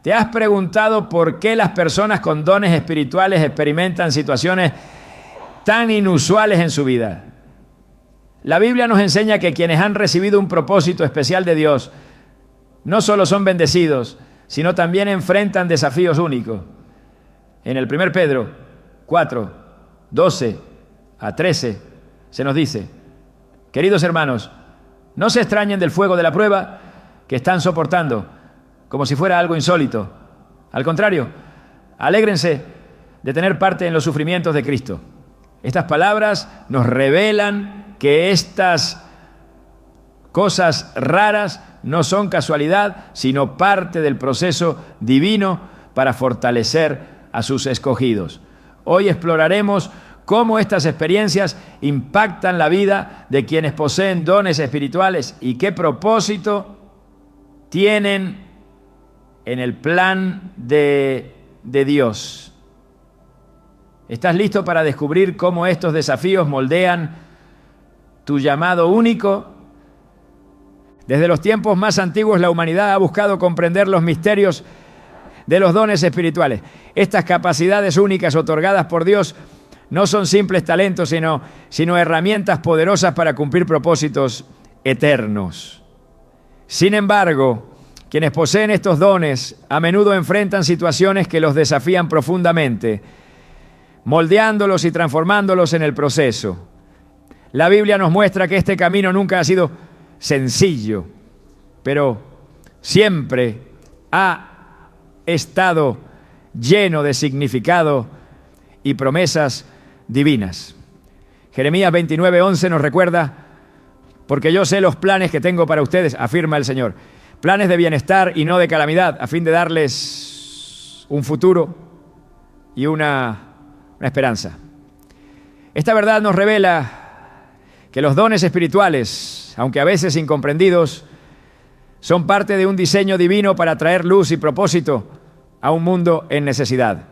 ¿Te has preguntado por qué las personas con dones espirituales experimentan situaciones tan inusuales en su vida? La Biblia nos enseña que quienes han recibido un propósito especial de Dios no solo son bendecidos, sino también enfrentan desafíos únicos. En el 1 Pedro 4, 12 a 13 se nos dice: queridos hermanos, no se extrañen del fuego de la prueba que están soportando, como si fuera algo insólito. Al contrario, alégrense de tener parte en los sufrimientos de Cristo. Estas palabras nos revelan que estas cosas raras no son casualidad, sino parte del proceso divino para fortalecer a sus escogidos. Hoy exploraremos cómo estas experiencias impactan la vida de quienes poseen dones espirituales y qué propósito tienen en el plan de Dios. ¿Estás listo para descubrir cómo estos desafíos moldean tu llamado único? Desde los tiempos más antiguos, la humanidad ha buscado comprender los misterios de los dones espirituales. Estas capacidades únicas otorgadas por Dios no son simples talentos, sino herramientas poderosas para cumplir propósitos eternos. Sin embargo, quienes poseen estos dones a menudo enfrentan situaciones que los desafían profundamente, moldeándolos y transformándolos en el proceso. La Biblia nos muestra que este camino nunca ha sido sencillo, pero siempre ha estado lleno de significado y promesas divinas. Jeremías 29:11 nos recuerda: porque yo sé los planes que tengo para ustedes, afirma el Señor, planes de bienestar y no de calamidad, a fin de darles un futuro y una esperanza. Esta verdad nos revela que los dones espirituales, aunque a veces incomprendidos, son parte de un diseño divino para traer luz y propósito a un mundo en necesidad.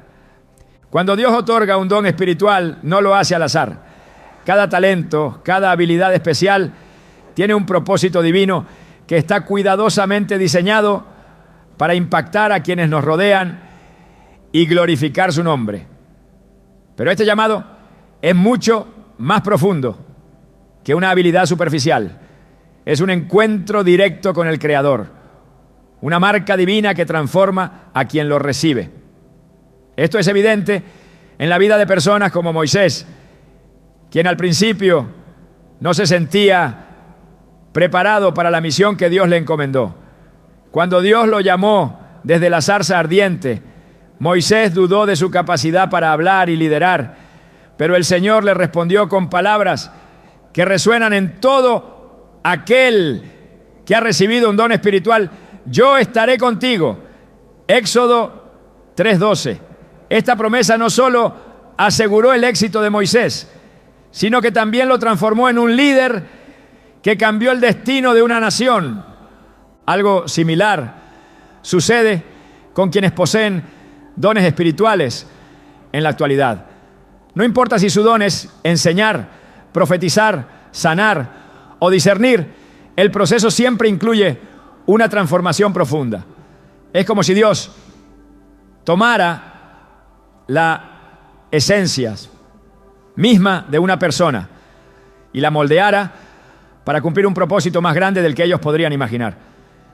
Cuando Dios otorga un don espiritual, no lo hace al azar. Cada talento, cada habilidad especial tiene un propósito divino que está cuidadosamente diseñado para impactar a quienes nos rodean y glorificar su nombre. Pero este llamado es mucho más profundo que una habilidad superficial. Es un encuentro directo con el Creador, una marca divina que transforma a quien lo recibe. Esto es evidente en la vida de personas como Moisés, quien al principio no se sentía preparado para la misión que Dios le encomendó. Cuando Dios lo llamó desde la zarza ardiente, Moisés dudó de su capacidad para hablar y liderar, pero el Señor le respondió con palabras que resuenan en todo aquel que ha recibido un don espiritual: yo estaré contigo. Éxodo 3:12. Esta promesa no solo aseguró el éxito de Moisés, sino que también lo transformó en un líder que cambió el destino de una nación. Algo similar sucede con quienes poseen dones espirituales en la actualidad. No importa si su don es enseñar, profetizar, sanar o discernir, el proceso siempre incluye una transformación profunda. Es como si Dios tomara la esencia misma de una persona y la moldeara para cumplir un propósito más grande del que ellos podrían imaginar.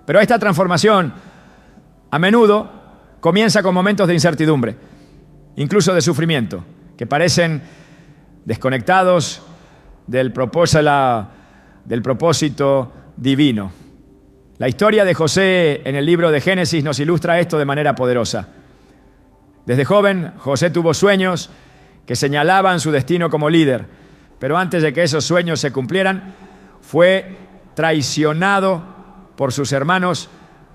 Pero esta transformación a menudo comienza con momentos de incertidumbre, incluso de sufrimiento, que parecen desconectados del propósito divino. La historia de José en el libro de Génesis nos ilustra esto de manera poderosa. Desde joven, José tuvo sueños que señalaban su destino como líder, pero antes de que esos sueños se cumplieran, fue traicionado por sus hermanos,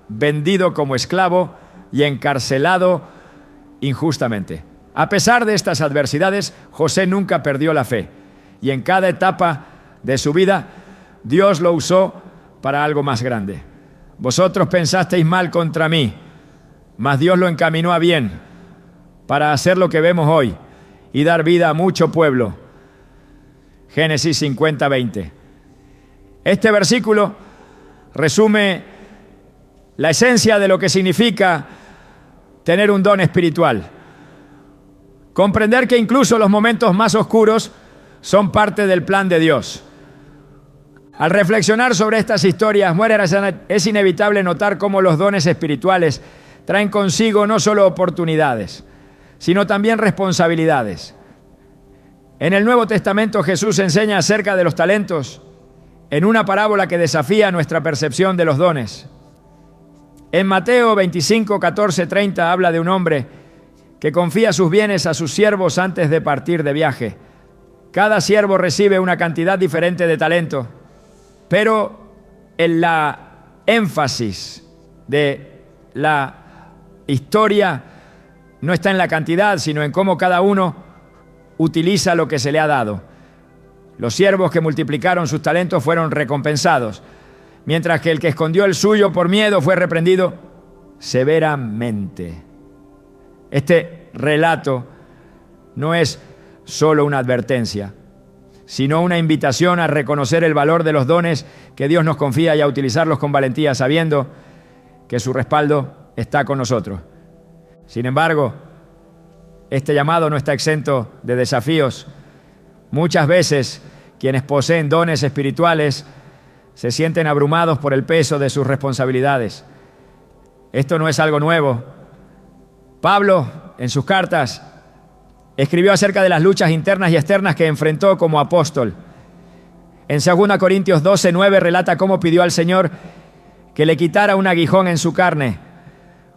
vendido como esclavo y encarcelado injustamente. A pesar de estas adversidades, José nunca perdió la fe, y en cada etapa de su vida, Dios lo usó para algo más grande. Vosotros pensasteis mal contra mí, mas Dios lo encaminó a bien, para hacer lo que vemos hoy y dar vida a mucho pueblo. Génesis 50:20. Este versículo resume la esencia de lo que significa tener un don espiritual. Comprender que incluso los momentos más oscuros son parte del plan de Dios. Al reflexionar sobre estas historias, es inevitable notar cómo los dones espirituales traen consigo no solo oportunidades, sino también responsabilidades. En el Nuevo Testamento Jesús enseña acerca de los talentos en una parábola que desafía nuestra percepción de los dones. En Mateo 25, 14, 30 habla de un hombre que confía sus bienes a sus siervos antes de partir de viaje. Cada siervo recibe una cantidad diferente de talento, pero en la énfasis de la historia no está en la cantidad, sino en cómo cada uno utiliza lo que se le ha dado. Los siervos que multiplicaron sus talentos fueron recompensados, mientras que el que escondió el suyo por miedo fue reprendido severamente. Este relato no es solo una advertencia, sino una invitación a reconocer el valor de los dones que Dios nos confía y a utilizarlos con valentía, sabiendo que su respaldo está con nosotros. Sin embargo, este llamado no está exento de desafíos. Muchas veces quienes poseen dones espirituales se sienten abrumados por el peso de sus responsabilidades. Esto no es algo nuevo. Pablo, en sus cartas, escribió acerca de las luchas internas y externas que enfrentó como apóstol. En 2 Corintios 12, 9 relata cómo pidió al Señor que le quitara un aguijón en su carne,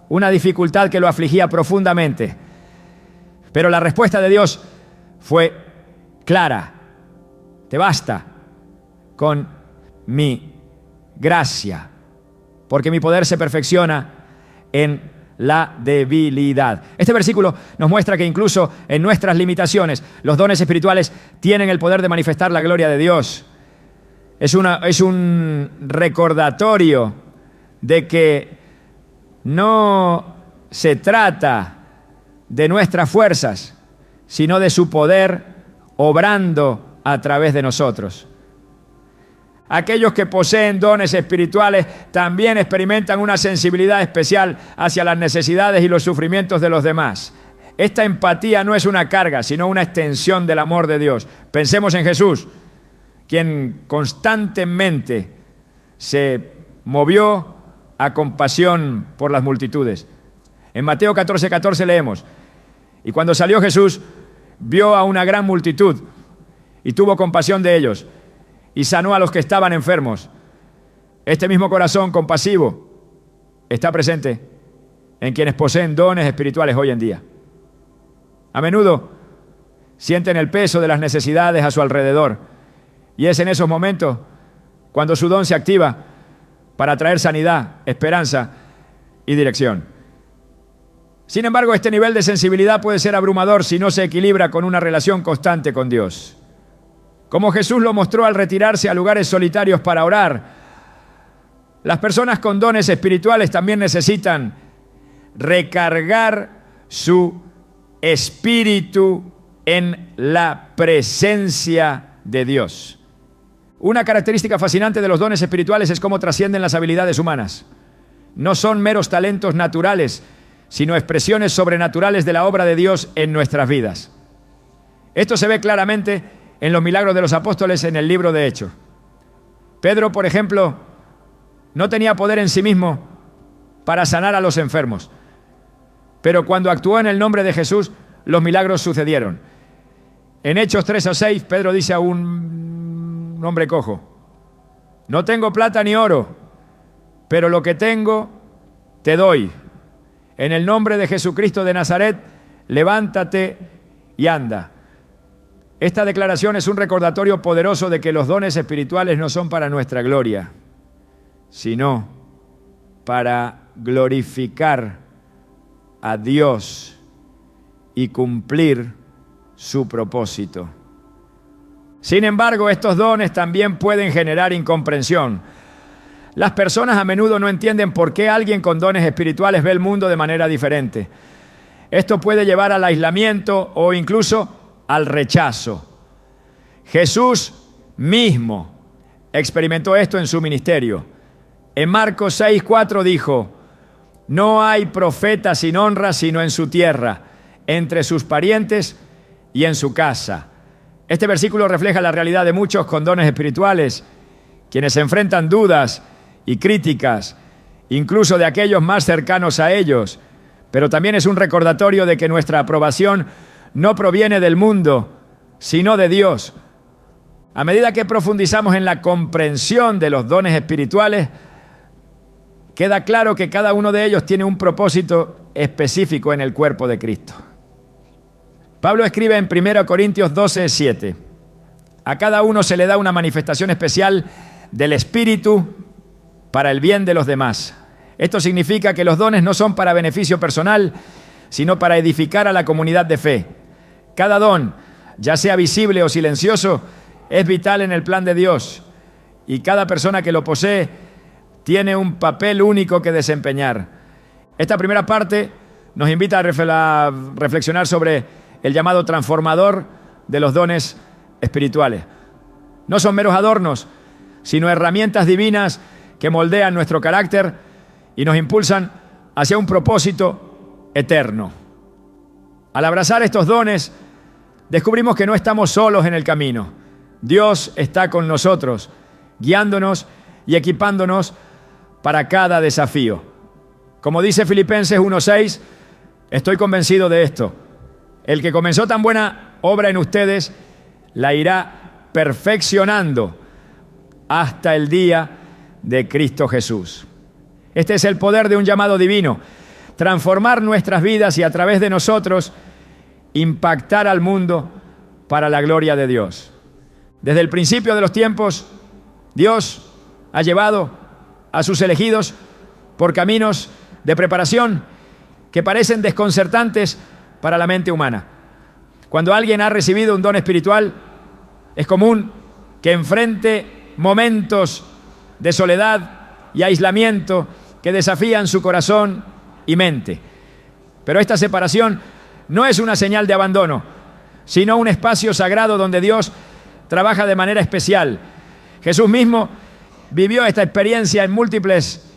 una dificultad que lo afligía profundamente. Pero la respuesta de Dios fue clara: te basta con mi gracia, porque mi poder se perfecciona en la debilidad. Este versículo nos muestra que incluso en nuestras limitaciones, los dones espirituales tienen el poder de manifestar la gloria de Dios. Es un recordatorio de que no se trata de nuestras fuerzas, sino de su poder obrando a través de nosotros. Aquellos que poseen dones espirituales también experimentan una sensibilidad especial hacia las necesidades y los sufrimientos de los demás. Esta empatía no es una carga, sino una extensión del amor de Dios. Pensemos en Jesús, quien constantemente se movió a compasión por las multitudes. En Mateo 14, 14 leemos: y cuando salió Jesús, vio a una gran multitud y tuvo compasión de ellos, y sanó a los que estaban enfermos. Este mismo corazón compasivo está presente en quienes poseen dones espirituales hoy en día. A menudo sienten el peso de las necesidades a su alrededor, y es en esos momentos cuando su don se activa para traer sanidad, esperanza y dirección. Sin embargo, este nivel de sensibilidad puede ser abrumador si no se equilibra con una relación constante con Dios. Como Jesús lo mostró al retirarse a lugares solitarios para orar, las personas con dones espirituales también necesitan recargar su espíritu en la presencia de Dios. Una característica fascinante de los dones espirituales es cómo trascienden las habilidades humanas. No son meros talentos naturales, sino expresiones sobrenaturales de la obra de Dios en nuestras vidas. Esto se ve claramente en los milagros de los apóstoles en el libro de Hechos. Pedro, por ejemplo, no tenía poder en sí mismo para sanar a los enfermos, pero cuando actuó en el nombre de Jesús, los milagros sucedieron. En Hechos 3 o 6, Pedro dice a un hombre cojo: no tengo plata ni oro, pero lo que tengo te doy. En el nombre de Jesucristo de Nazaret, levántate y anda. Esta declaración es un recordatorio poderoso de que los dones espirituales no son para nuestra gloria, sino para glorificar a Dios y cumplir su propósito. Sin embargo, estos dones también pueden generar incomprensión. Las personas a menudo no entienden por qué alguien con dones espirituales ve el mundo de manera diferente. Esto puede llevar al aislamiento o incluso al rechazo. Jesús mismo experimentó esto en su ministerio. En Marcos 6:4 dijo: No hay profeta sin honra sino en su tierra, entre sus parientes y en su casa. Este versículo refleja la realidad de muchos con dones espirituales, quienes enfrentan dudas y críticas, incluso de aquellos más cercanos a ellos, pero también es un recordatorio de que nuestra aprobación no proviene del mundo, sino de Dios. A medida que profundizamos en la comprensión de los dones espirituales, queda claro que cada uno de ellos tiene un propósito específico en el cuerpo de Cristo. Pablo escribe en 1 Corintios 12:7: a cada uno se le da una manifestación especial del Espíritu para el bien de los demás. Esto significa que los dones no son para beneficio personal, sino para edificar a la comunidad de fe. Cada don, ya sea visible o silencioso, es vital en el plan de Dios, y cada persona que lo posee tiene un papel único que desempeñar. Esta primera parte nos invita a reflexionar sobre el llamado transformador de los dones espirituales. No son meros adornos, sino herramientas divinas que moldean nuestro carácter y nos impulsan hacia un propósito eterno. Al abrazar estos dones, descubrimos que no estamos solos en el camino. Dios está con nosotros, guiándonos y equipándonos para cada desafío. Como dice Filipenses 1:6, estoy convencido de esto: el que comenzó tan buena obra en ustedes, la irá perfeccionando hasta el día de Cristo Jesús. Este es el poder de un llamado divino: transformar nuestras vidas y a través de nosotros impactar al mundo para la gloria de Dios. Desde el principio de los tiempos, Dios ha llevado a sus elegidos por caminos de preparación que parecen desconcertantes para la mente humana. Cuando alguien ha recibido un don espiritual, es común que enfrente momentos de soledad y aislamiento que desafían su corazón y mente. Pero esta separación no es una señal de abandono, sino un espacio sagrado donde Dios trabaja de manera especial. Jesús mismo vivió esta experiencia en múltiples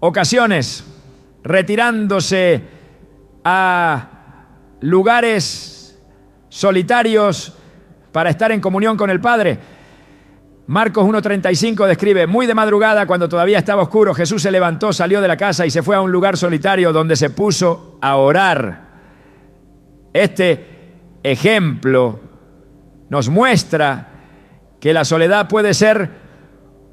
ocasiones, retirándose a lugares solitarios para estar en comunión con el Padre. Marcos 1:35 describe: muy de madrugada, cuando todavía estaba oscuro, Jesús se levantó, salió de la casa y se fue a un lugar solitario donde se puso a orar. Este ejemplo nos muestra que la soledad puede ser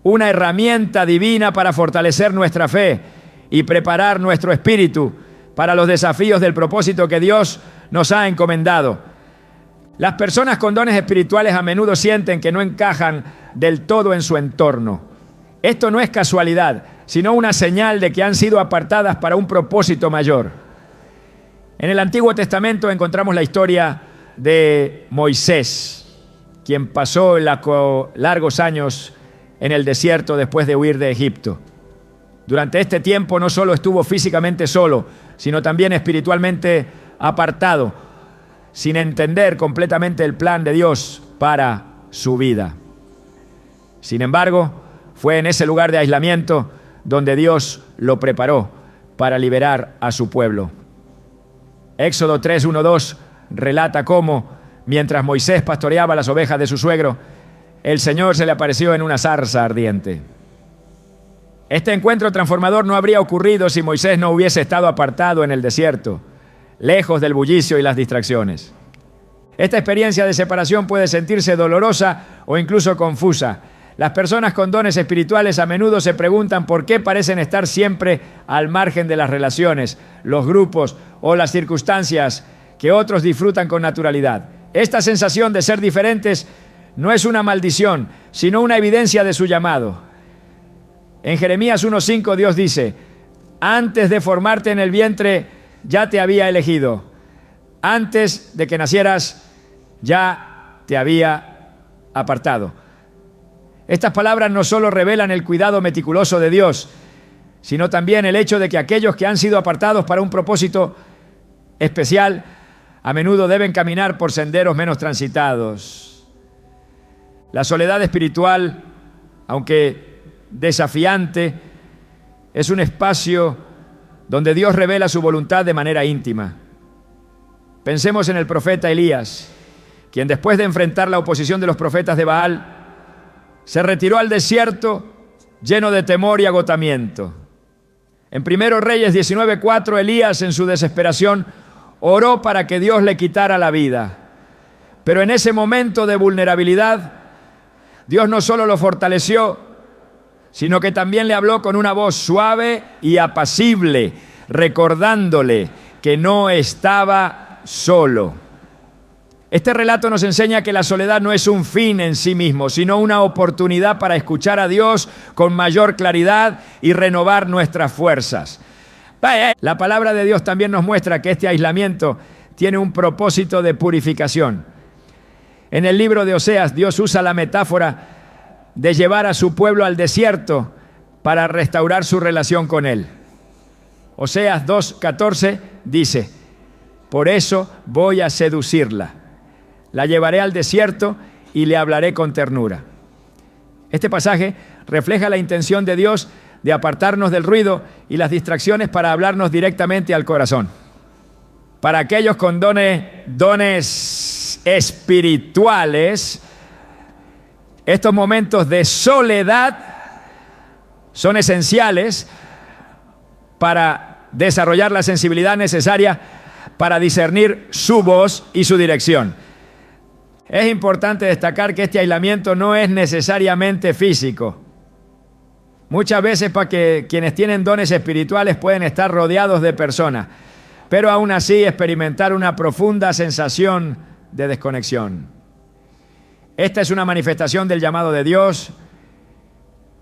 una herramienta divina para fortalecer nuestra fe y preparar nuestro espíritu para los desafíos del propósito que Dios nos ha encomendado. Las personas con dones espirituales a menudo sienten que no encajan del todo en su entorno. Esto no es casualidad, sino una señal de que han sido apartadas para un propósito mayor. En el Antiguo Testamento encontramos la historia de Moisés, quien pasó largos años en el desierto después de huir de Egipto. Durante este tiempo no solo estuvo físicamente solo, sino también espiritualmente apartado, sin entender completamente el plan de Dios para su vida. Sin embargo, fue en ese lugar de aislamiento donde Dios lo preparó para liberar a su pueblo. Éxodo 3:1-2 relata cómo, mientras Moisés pastoreaba las ovejas de su suegro, el Señor se le apareció en una zarza ardiente. Este encuentro transformador no habría ocurrido si Moisés no hubiese estado apartado en el desierto, lejos del bullicio y las distracciones. Esta experiencia de separación puede sentirse dolorosa o incluso confusa. Las personas con dones espirituales a menudo se preguntan por qué parecen estar siempre al margen de las relaciones, los grupos o las circunstancias que otros disfrutan con naturalidad. Esta sensación de ser diferentes no es una maldición, sino una evidencia de su llamado. En Jeremías 1:5 Dios dice: antes de formarte en el vientre ya te había elegido, antes de que nacieras ya te había apartado. Estas palabras no solo revelan el cuidado meticuloso de Dios, sino también el hecho de que aquellos que han sido apartados para un propósito especial a menudo deben caminar por senderos menos transitados. La soledad espiritual, aunque desafiante, es un espacio donde Dios revela su voluntad de manera íntima. Pensemos en el profeta Elías, quien después de enfrentar la oposición de los profetas de Baal, se retiró al desierto lleno de temor y agotamiento. En 1 Reyes 19:4, Elías, en su desesperación, oró para que Dios le quitara la vida. Pero en ese momento de vulnerabilidad, Dios no solo lo fortaleció, sino que también le habló con una voz suave y apacible, recordándole que no estaba solo. Este relato nos enseña que la soledad no es un fin en sí mismo, sino una oportunidad para escuchar a Dios con mayor claridad y renovar nuestras fuerzas. La palabra de Dios también nos muestra que este aislamiento tiene un propósito de purificación. En el libro de Oseas, Dios usa la metáfora de llevar a su pueblo al desierto para restaurar su relación con Él. Oseas 2:14 dice: por eso voy a seducirla. La llevaré al desierto y le hablaré con ternura. Este pasaje refleja la intención de Dios de apartarnos del ruido y las distracciones para hablarnos directamente al corazón. Para aquellos con dones espirituales, estos momentos de soledad son esenciales para desarrollar la sensibilidad necesaria para discernir su voz y su dirección. Es importante destacar que este aislamiento no es necesariamente físico. Muchas veces para que quienes tienen dones espirituales pueden estar rodeados de personas, pero aún así experimentar una profunda sensación de desconexión. Esta es una manifestación del llamado de Dios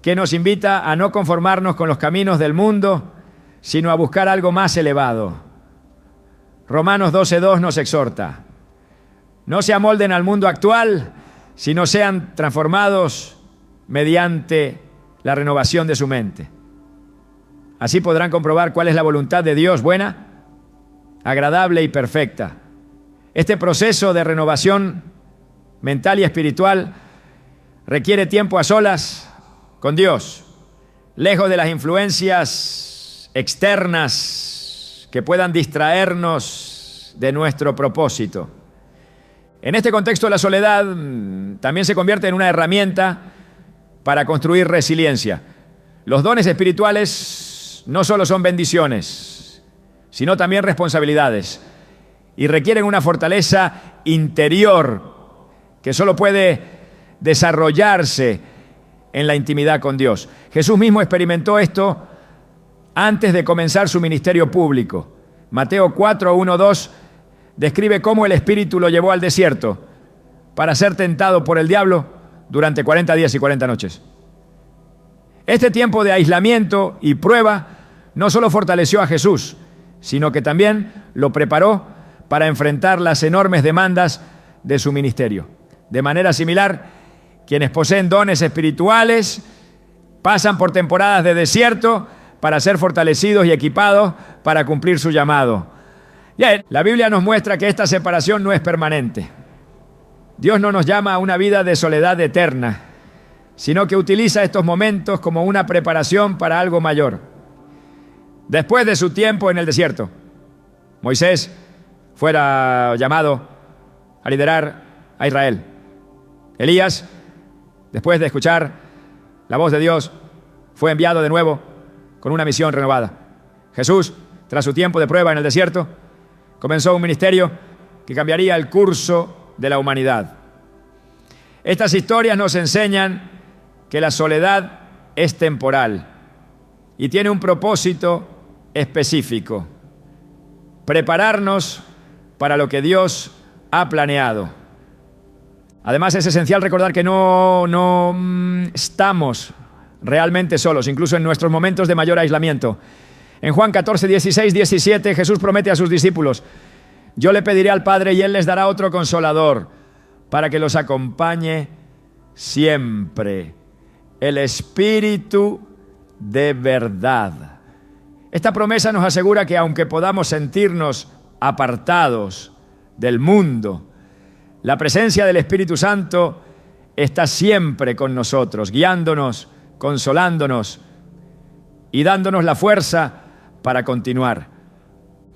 que nos invita a no conformarnos con los caminos del mundo, sino a buscar algo más elevado. Romanos 12:2 nos exhorta: no se amolden al mundo actual, sino sean transformados mediante la renovación de su mente. Así podrán comprobar cuál es la voluntad de Dios, buena, agradable y perfecta. Este proceso de renovación mental y espiritual requiere tiempo a solas con Dios, lejos de las influencias externas que puedan distraernos de nuestro propósito. En este contexto, la soledad también se convierte en una herramienta para construir resiliencia. Los dones espirituales no solo son bendiciones, sino también responsabilidades, y requieren una fortaleza interior que solo puede desarrollarse en la intimidad con Dios. Jesús mismo experimentó esto antes de comenzar su ministerio público. Mateo 4:1-2 describe cómo el Espíritu lo llevó al desierto para ser tentado por el diablo durante 40 días y 40 noches. Este tiempo de aislamiento y prueba no solo fortaleció a Jesús, sino que también lo preparó para enfrentar las enormes demandas de su ministerio. De manera similar, quienes poseen dones espirituales pasan por temporadas de desierto para ser fortalecidos y equipados para cumplir su llamado. La Biblia nos muestra que esta separación no es permanente. Dios no nos llama a una vida de soledad eterna, sino que utiliza estos momentos como una preparación para algo mayor. Después de su tiempo en el desierto, Moisés fuera llamado a liderar a Israel. Elías, después de escuchar la voz de Dios, fue enviado de nuevo con una misión renovada. Jesús, tras su tiempo de prueba en el desierto, comenzó un ministerio que cambiaría el curso de la humanidad. Estas historias nos enseñan que la soledad es temporal y tiene un propósito específico: prepararnos para lo que Dios ha planeado. Además, es esencial recordar que no estamos realmente solos, incluso en nuestros momentos de mayor aislamiento. En Juan 14, 16, 17, Jesús promete a sus discípulos: yo le pediré al Padre y Él les dará otro consolador para que los acompañe siempre, el Espíritu de verdad. Esta promesa nos asegura que aunque podamos sentirnos apartados del mundo, la presencia del Espíritu Santo está siempre con nosotros, guiándonos, consolándonos y dándonos la fuerza para continuar.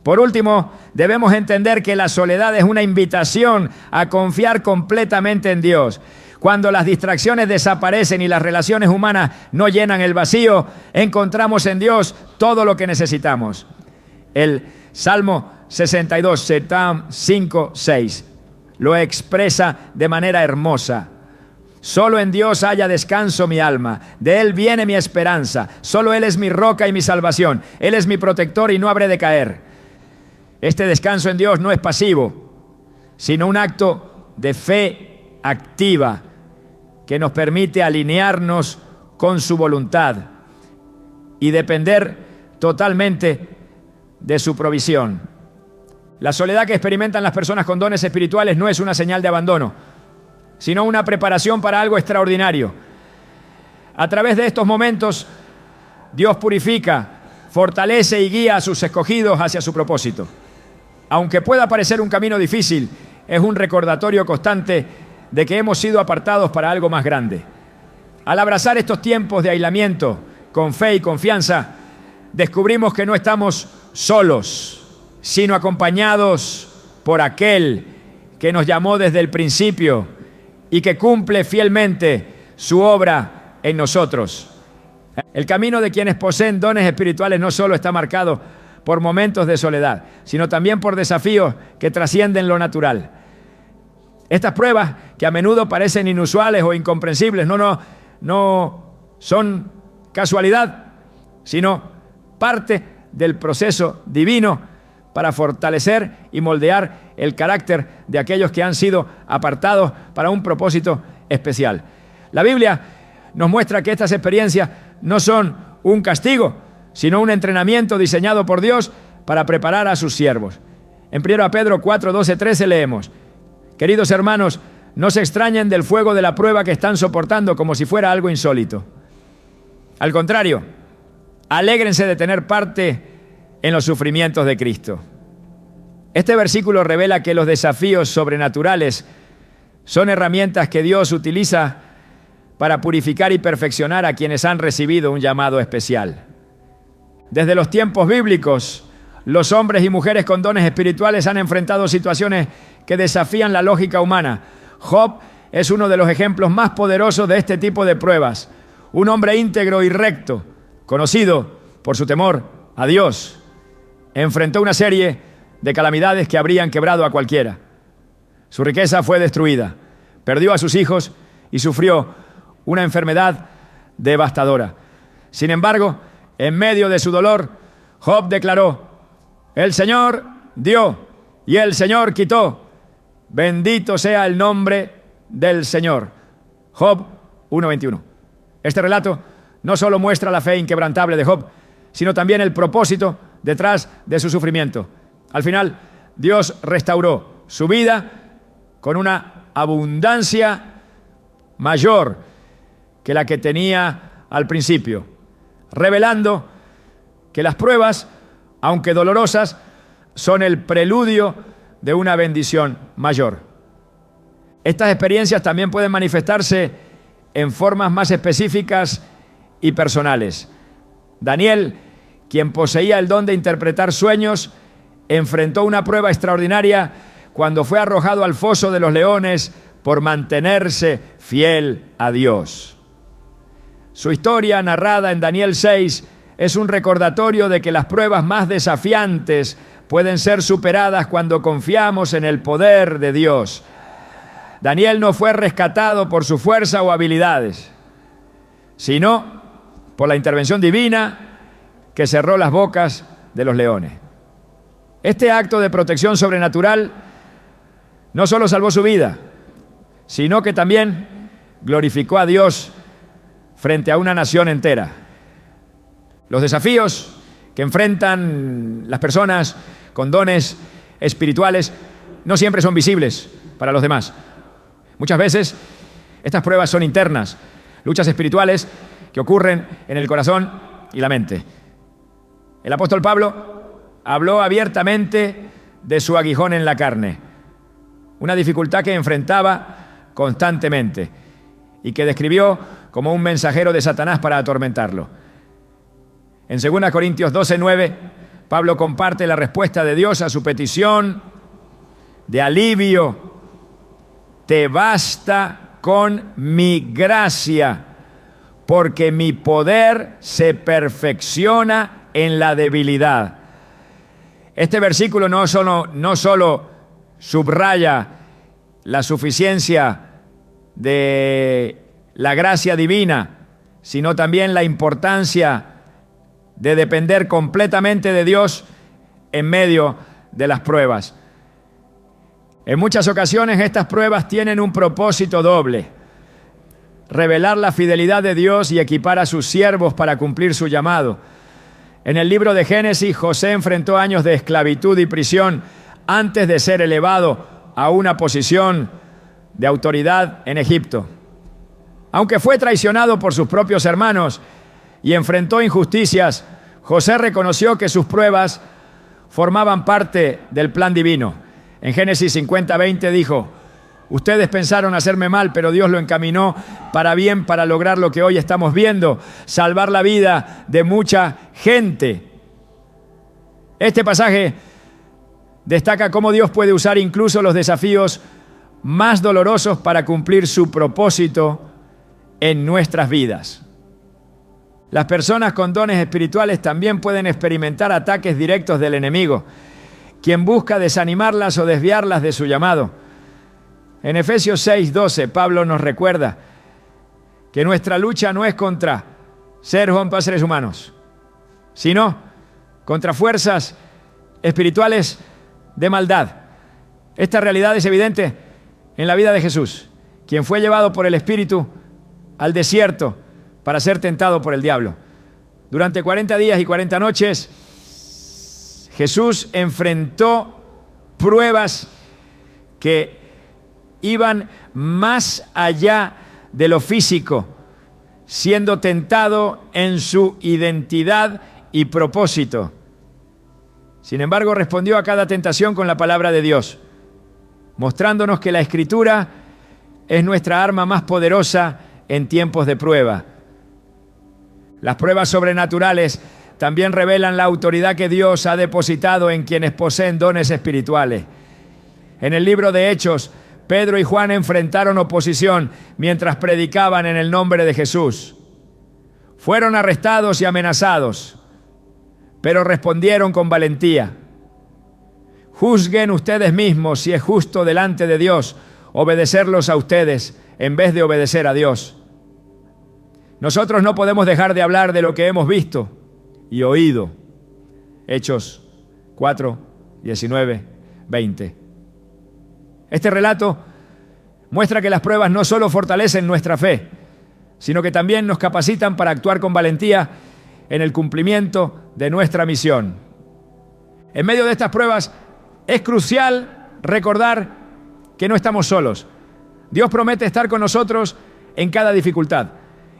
Por último, debemos entender que la soledad es una invitación a confiar completamente en Dios. Cuando las distracciones desaparecen y las relaciones humanas no llenan el vacío, encontramos en Dios todo lo que necesitamos. El Salmo 62, Psalm 5, 6, lo expresa de manera hermosa. Solo en Dios haya descanso mi alma, de Él viene mi esperanza, solo Él es mi roca y mi salvación, Él es mi protector y no habré de caer. Este descanso en Dios no es pasivo, sino un acto de fe activa que nos permite alinearnos con su voluntad y depender totalmente de su provisión. La soledad que experimentan las personas con dones espirituales no es una señal de abandono, sino una preparación para algo extraordinario. A través de estos momentos, Dios purifica, fortalece y guía a sus escogidos hacia su propósito. Aunque pueda parecer un camino difícil, es un recordatorio constante de que hemos sido apartados para algo más grande. Al abrazar estos tiempos de aislamiento con fe y confianza, descubrimos que no estamos solos, sino acompañados por aquel que nos llamó desde el principio y que cumple fielmente su obra en nosotros. El camino de quienes poseen dones espirituales no solo está marcado por momentos de soledad, sino también por desafíos que trascienden lo natural. Estas pruebas, que a menudo parecen inusuales o incomprensibles, no son casualidad, sino parte del proceso divino para fortalecer y moldear el carácter de aquellos que han sido apartados para un propósito especial. La Biblia nos muestra que estas experiencias no son un castigo, sino un entrenamiento diseñado por Dios para preparar a sus siervos. En 1 Pedro 4, 12, 13 leemos: queridos hermanos, no se extrañen del fuego de la prueba que están soportando como si fuera algo insólito. Al contrario, alégrense de tener parte en los sufrimientos de Cristo. Este versículo revela que los desafíos sobrenaturales son herramientas que Dios utiliza para purificar y perfeccionar a quienes han recibido un llamado especial. Desde los tiempos bíblicos, los hombres y mujeres con dones espirituales han enfrentado situaciones que desafían la lógica humana. Job es uno de los ejemplos más poderosos de este tipo de pruebas. Un hombre íntegro y recto, conocido por su temor a Dios, enfrentó una serie de calamidades que habrían quebrado a cualquiera. Su riqueza fue destruida, perdió a sus hijos y sufrió una enfermedad devastadora. Sin embargo, en medio de su dolor, Job declaró: el Señor dio y el Señor quitó. Bendito sea el nombre del Señor. Job 1:21. Este relato no solo muestra la fe inquebrantable de Job, sino también el propósito detrás de su sufrimiento. Al final, Dios restauró su vida con una abundancia mayor que la que tenía al principio, revelando que las pruebas, aunque dolorosas, son el preludio de una bendición mayor. Estas experiencias también pueden manifestarse en formas más específicas y personales. Daniel, quien poseía el don de interpretar sueños, enfrentó una prueba extraordinaria cuando fue arrojado al foso de los leones por mantenerse fiel a Dios. Su historia, narrada en Daniel 6, es un recordatorio de que las pruebas más desafiantes pueden ser superadas cuando confiamos en el poder de Dios. Daniel no fue rescatado por su fuerza o habilidades, sino por la intervención divina que cerró las bocas de los leones. Este acto de protección sobrenatural no solo salvó su vida, sino que también glorificó a Dios frente a una nación entera. Los desafíos que enfrentan las personas con dones espirituales no siempre son visibles para los demás. Muchas veces estas pruebas son internas, luchas espirituales que ocurren en el corazón y la mente. El apóstol Pablo habló abiertamente de su aguijón en la carne, una dificultad que enfrentaba constantemente y que describió como un mensajero de Satanás para atormentarlo. En 2 Corintios 12:9, Pablo comparte la respuesta de Dios a su petición de alivio. Te basta con mi gracia, porque mi poder se perfecciona en la debilidad. Este versículo no solo subraya la suficiencia de la gracia divina, sino también la importancia de depender completamente de Dios en medio de las pruebas. En muchas ocasiones estas pruebas tienen un propósito doble: revelar la fidelidad de Dios y equipar a sus siervos para cumplir su llamado. En el libro de Génesis, José enfrentó años de esclavitud y prisión antes de ser elevado a una posición de autoridad en Egipto. Aunque fue traicionado por sus propios hermanos y enfrentó injusticias, José reconoció que sus pruebas formaban parte del plan divino. En Génesis 50:20 dijo: ustedes pensaron hacerme mal, pero Dios lo encaminó para bien, para lograr lo que hoy estamos viendo, salvar la vida de mucha gente. Este pasaje destaca cómo Dios puede usar incluso los desafíos más dolorosos para cumplir su propósito en nuestras vidas. Las personas con dones espirituales también pueden experimentar ataques directos del enemigo, quien busca desanimarlas o desviarlas de su llamado. En Efesios 6:12, Pablo nos recuerda que nuestra lucha no es contra seres humanos, sino contra fuerzas espirituales de maldad. Esta realidad es evidente en la vida de Jesús, quien fue llevado por el Espíritu al desierto para ser tentado por el diablo. Durante 40 días y 40 noches, Jesús enfrentó pruebas que iban más allá de lo físico, siendo tentado en su identidad y propósito. Sin embargo, respondió a cada tentación con la palabra de Dios, mostrándonos que la Escritura es nuestra arma más poderosa en tiempos de prueba. Las pruebas sobrenaturales también revelan la autoridad que Dios ha depositado en quienes poseen dones espirituales. En el libro de Hechos, Pedro y Juan enfrentaron oposición mientras predicaban en el nombre de Jesús. Fueron arrestados y amenazados, pero respondieron con valentía. Juzguen ustedes mismos si es justo delante de Dios obedecerlos a ustedes en vez de obedecer a Dios. Nosotros no podemos dejar de hablar de lo que hemos visto y oído. Hechos 4, 19, 20. Este relato muestra que las pruebas no solo fortalecen nuestra fe, sino que también nos capacitan para actuar con valentía en el cumplimiento de nuestra misión. En medio de estas pruebas es crucial recordar que no estamos solos. Dios promete estar con nosotros en cada dificultad.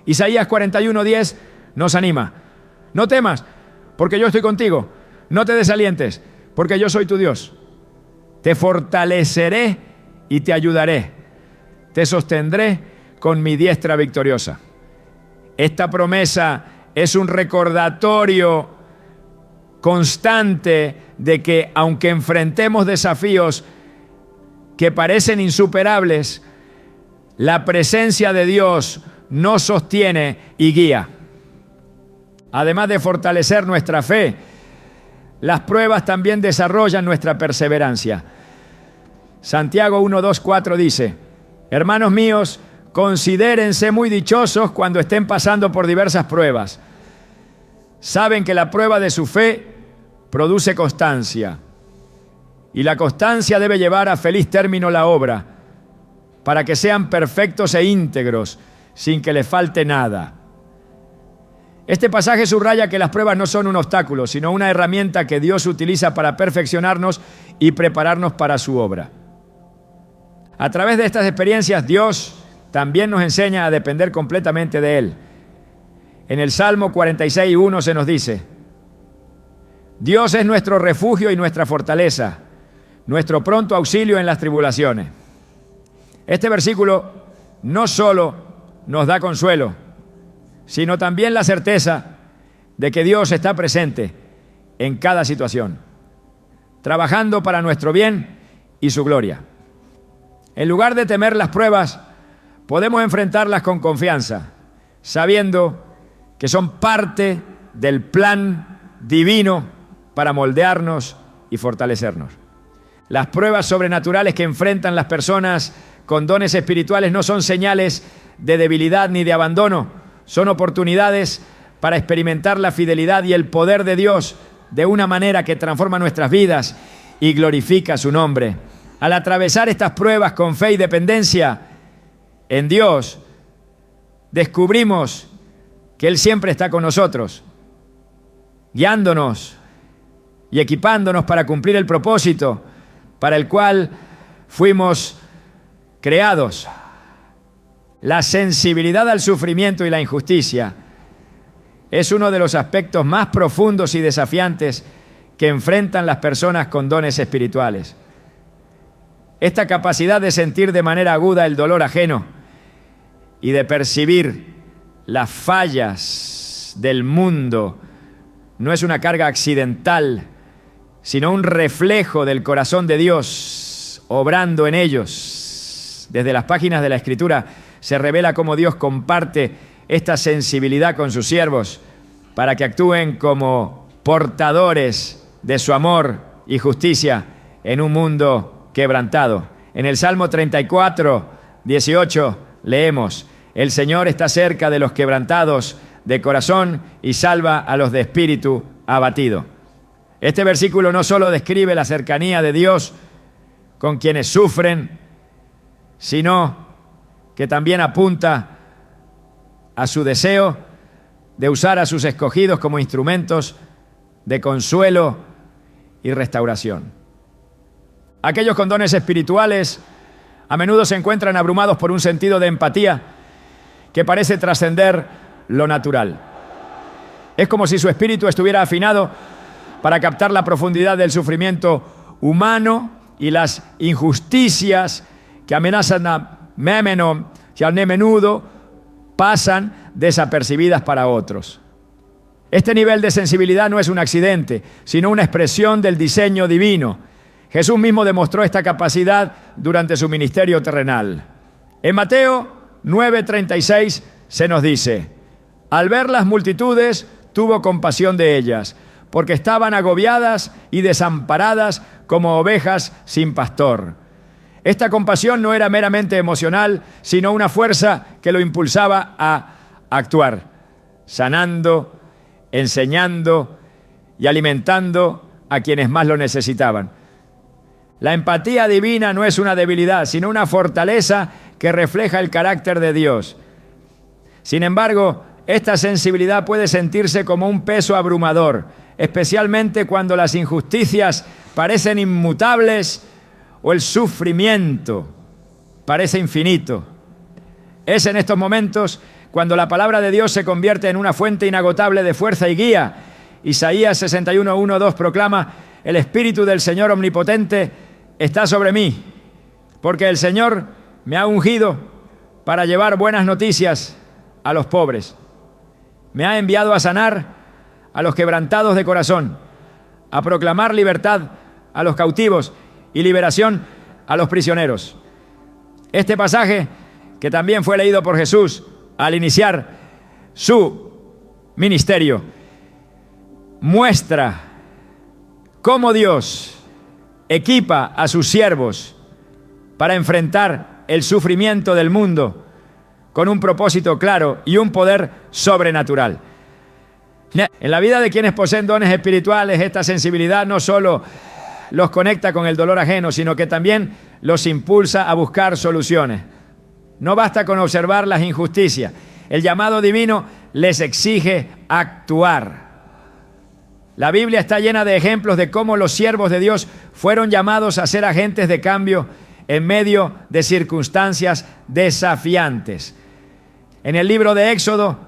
Isaías 41:10 nos anima. No temas, porque yo estoy contigo. No te desalientes, porque yo soy tu Dios. Te fortaleceré y te ayudaré. Te sostendré con mi diestra victoriosa. Esta promesa es un recordatorio constante de que aunque enfrentemos desafíos que parecen insuperables, la presencia de Dios nos sostiene y guía. Además de fortalecer nuestra fe, las pruebas también desarrollan nuestra perseverancia. Santiago 1:2-4 dice: hermanos míos, considérense muy dichosos cuando estén pasando por diversas pruebas. Saben que la prueba de su fe produce constancia, y la constancia debe llevar a feliz término la obra, para que sean perfectos e íntegros, sin que les falte nada. Este pasaje subraya que las pruebas no son un obstáculo, sino una herramienta que Dios utiliza para perfeccionarnos y prepararnos para su obra. A través de estas experiencias, Dios también nos enseña a depender completamente de Él. En el Salmo 46:1 se nos dice: Dios es nuestro refugio y nuestra fortaleza, nuestro pronto auxilio en las tribulaciones. Este versículo no solo nos da consuelo, sino también la certeza de que Dios está presente en cada situación, trabajando para nuestro bien y su gloria. En lugar de temer las pruebas, podemos enfrentarlas con confianza, sabiendo que son parte del plan divino para moldearnos y fortalecernos. Las pruebas sobrenaturales que enfrentan las personas con dones espirituales no son señales de debilidad ni de abandono, son oportunidades para experimentar la fidelidad y el poder de Dios de una manera que transforma nuestras vidas y glorifica su nombre. Al atravesar estas pruebas con fe y dependencia en Dios, descubrimos que Él siempre está con nosotros, guiándonos y equipándonos para cumplir el propósito para el cual fuimos creados. La sensibilidad al sufrimiento y la injusticia es uno de los aspectos más profundos y desafiantes que enfrentan las personas con dones espirituales. Esta capacidad de sentir de manera aguda el dolor ajeno y de percibir las fallas del mundo no es una carga accidental, sino un reflejo del corazón de Dios obrando en ellos. Desde las páginas de la Escritura se revela cómo Dios comparte esta sensibilidad con sus siervos para que actúen como portadores de su amor y justicia en un mundo quebrantado. En el Salmo 34, 18 leemos: el Señor está cerca de los quebrantados de corazón y salva a los de espíritu abatido. Este versículo no solo describe la cercanía de Dios con quienes sufren, sino que también apunta a su deseo de usar a sus escogidos como instrumentos de consuelo y restauración. Aquellos con dones espirituales a menudo se encuentran abrumados por un sentido de empatía que parece trascender lo natural. Es como si su espíritu estuviera afinado para captar la profundidad del sufrimiento humano y las injusticias que amenazan a menudo pasan desapercibidas para otros. Este nivel de sensibilidad no es un accidente, sino una expresión del diseño divino. Jesús mismo demostró esta capacidad durante su ministerio terrenal. En Mateo 9:36 se nos dice: al ver las multitudes, tuvo compasión de ellas, porque estaban agobiadas y desamparadas como ovejas sin pastor. Esta compasión no era meramente emocional, sino una fuerza que lo impulsaba a actuar, sanando, enseñando y alimentando a quienes más lo necesitaban. La empatía divina no es una debilidad, sino una fortaleza que refleja el carácter de Dios. Sin embargo, esta sensibilidad puede sentirse como un peso abrumador, especialmente cuando las injusticias parecen inmutables o el sufrimiento parece infinito. Es en estos momentos cuando la palabra de Dios se convierte en una fuente inagotable de fuerza y guía. Isaías 61:1-2 proclama: el Espíritu del Señor Omnipotente está sobre mí, porque el Señor me ha ungido para llevar buenas noticias a los pobres. Me ha enviado a sanar a los quebrantados de corazón, a proclamar libertad a los cautivos y liberación a los prisioneros. Este pasaje, que también fue leído por Jesús al iniciar su ministerio, muestra cómo Dios equipa a sus siervos para enfrentar el sufrimiento del mundo con un propósito claro y un poder sobrenatural. En la vida de quienes poseen dones espirituales, esta sensibilidad no solo los conecta con el dolor ajeno, sino que también los impulsa a buscar soluciones. No basta con observar las injusticias. El llamado divino les exige actuar. La Biblia está llena de ejemplos de cómo los siervos de Dios fueron llamados a ser agentes de cambio en medio de circunstancias desafiantes. En el libro de Éxodo,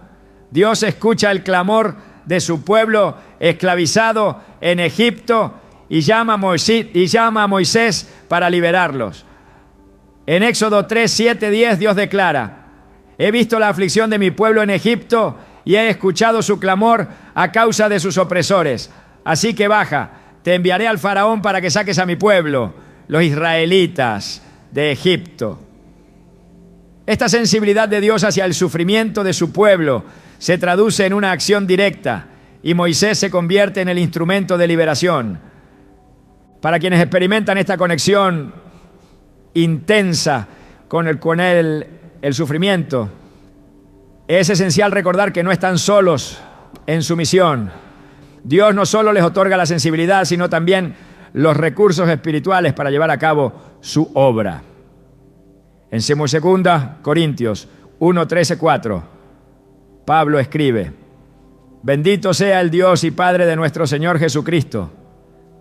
Dios escucha el clamor de su pueblo esclavizado en Egipto y llama a Moisés para liberarlos. En Éxodo 3, 7, 10, Dios declara: he visto la aflicción de mi pueblo en Egipto y he escuchado su clamor a causa de sus opresores. Así que baja, te enviaré al faraón para que saques a mi pueblo, los israelitas de Egipto. Esta sensibilidad de Dios hacia el sufrimiento de su pueblo se traduce en una acción directa y Moisés se convierte en el instrumento de liberación. Para quienes experimentan esta conexión intensa con el sufrimiento, es esencial recordar que no están solos en su misión. Dios no solo les otorga la sensibilidad, sino también los recursos espirituales para llevar a cabo su obra. En 2 Corintios 1, 13, 4, Pablo escribe: bendito sea el Dios y Padre de nuestro Señor Jesucristo,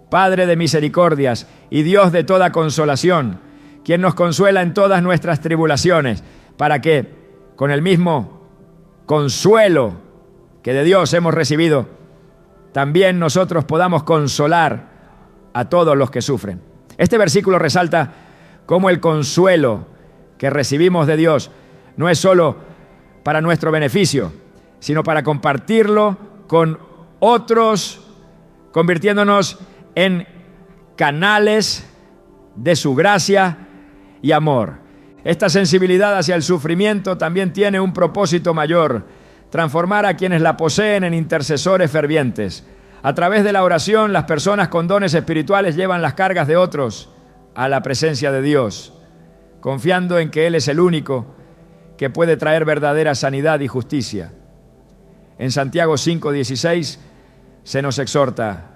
Padre de misericordias y Dios de toda consolación, quien nos consuela en todas nuestras tribulaciones, para que, con el mismo consuelo que de Dios hemos recibido, también nosotros podamos consolar a todos los que sufren. Este versículo resalta cómo el consuelo que recibimos de Dios no es solo para nuestro beneficio, sino para compartirlo con otros, convirtiéndonos en canales de su gracia y amor. Esta sensibilidad hacia el sufrimiento también tiene un propósito mayor: transformar a quienes la poseen en intercesores fervientes. A través de la oración, las personas con dones espirituales llevan las cargas de otros a la presencia de Dios, confiando en que Él es el único que puede traer verdadera sanidad y justicia. En Santiago 5:16 se nos exhorta: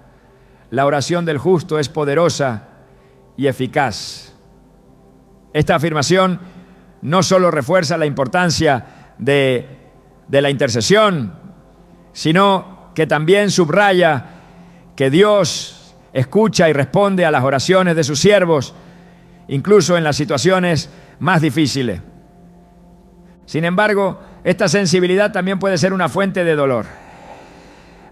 la oración del justo es poderosa y eficaz. Esta afirmación no solo refuerza la importancia de la intercesión, sino que también subraya que Dios escucha y responde a las oraciones de sus siervos, incluso en las situaciones más difíciles. Sin embargo, esta sensibilidad también puede ser una fuente de dolor.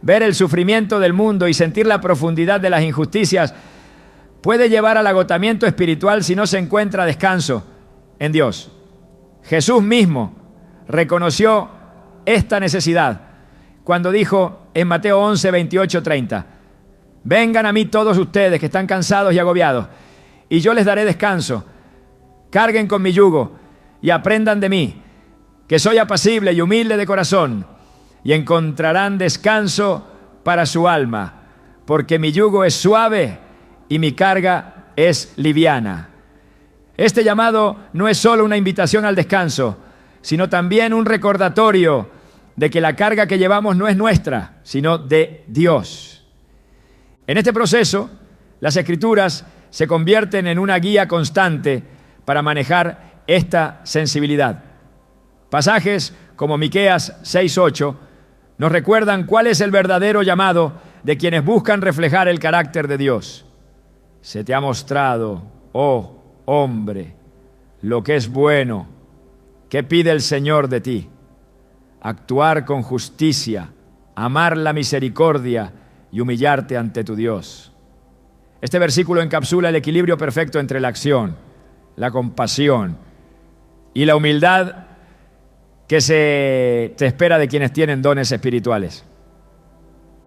Ver el sufrimiento del mundo y sentir la profundidad de las injusticias puede llevar al agotamiento espiritual si no se encuentra descanso en Dios. Jesús mismo reconoció esta necesidad cuando dijo en Mateo 11, 28, 30, vengan a mí todos ustedes que están cansados y agobiados, y yo les daré descanso. Carguen con mi yugo y aprendan de mí, que soy apacible y humilde de corazón, y encontrarán descanso para su alma, porque mi yugo es suave y mi carga es liviana. Este llamado no es solo una invitación al descanso, sino también un recordatorio de que la carga que llevamos no es nuestra, sino de Dios. En este proceso, las Escrituras se convierten en una guía constante para manejar esta sensibilidad. Pasajes como Miqueas 6:8 nos recuerdan cuál es el verdadero llamado de quienes buscan reflejar el carácter de Dios. Se te ha mostrado, oh hombre, lo que es bueno. ¿Qué pide el Señor de ti? Actuar con justicia, amar la misericordia y humillarte ante tu Dios. Este versículo encapsula el equilibrio perfecto entre la acción, la compasión y la humildad que se espera de quienes tienen dones espirituales.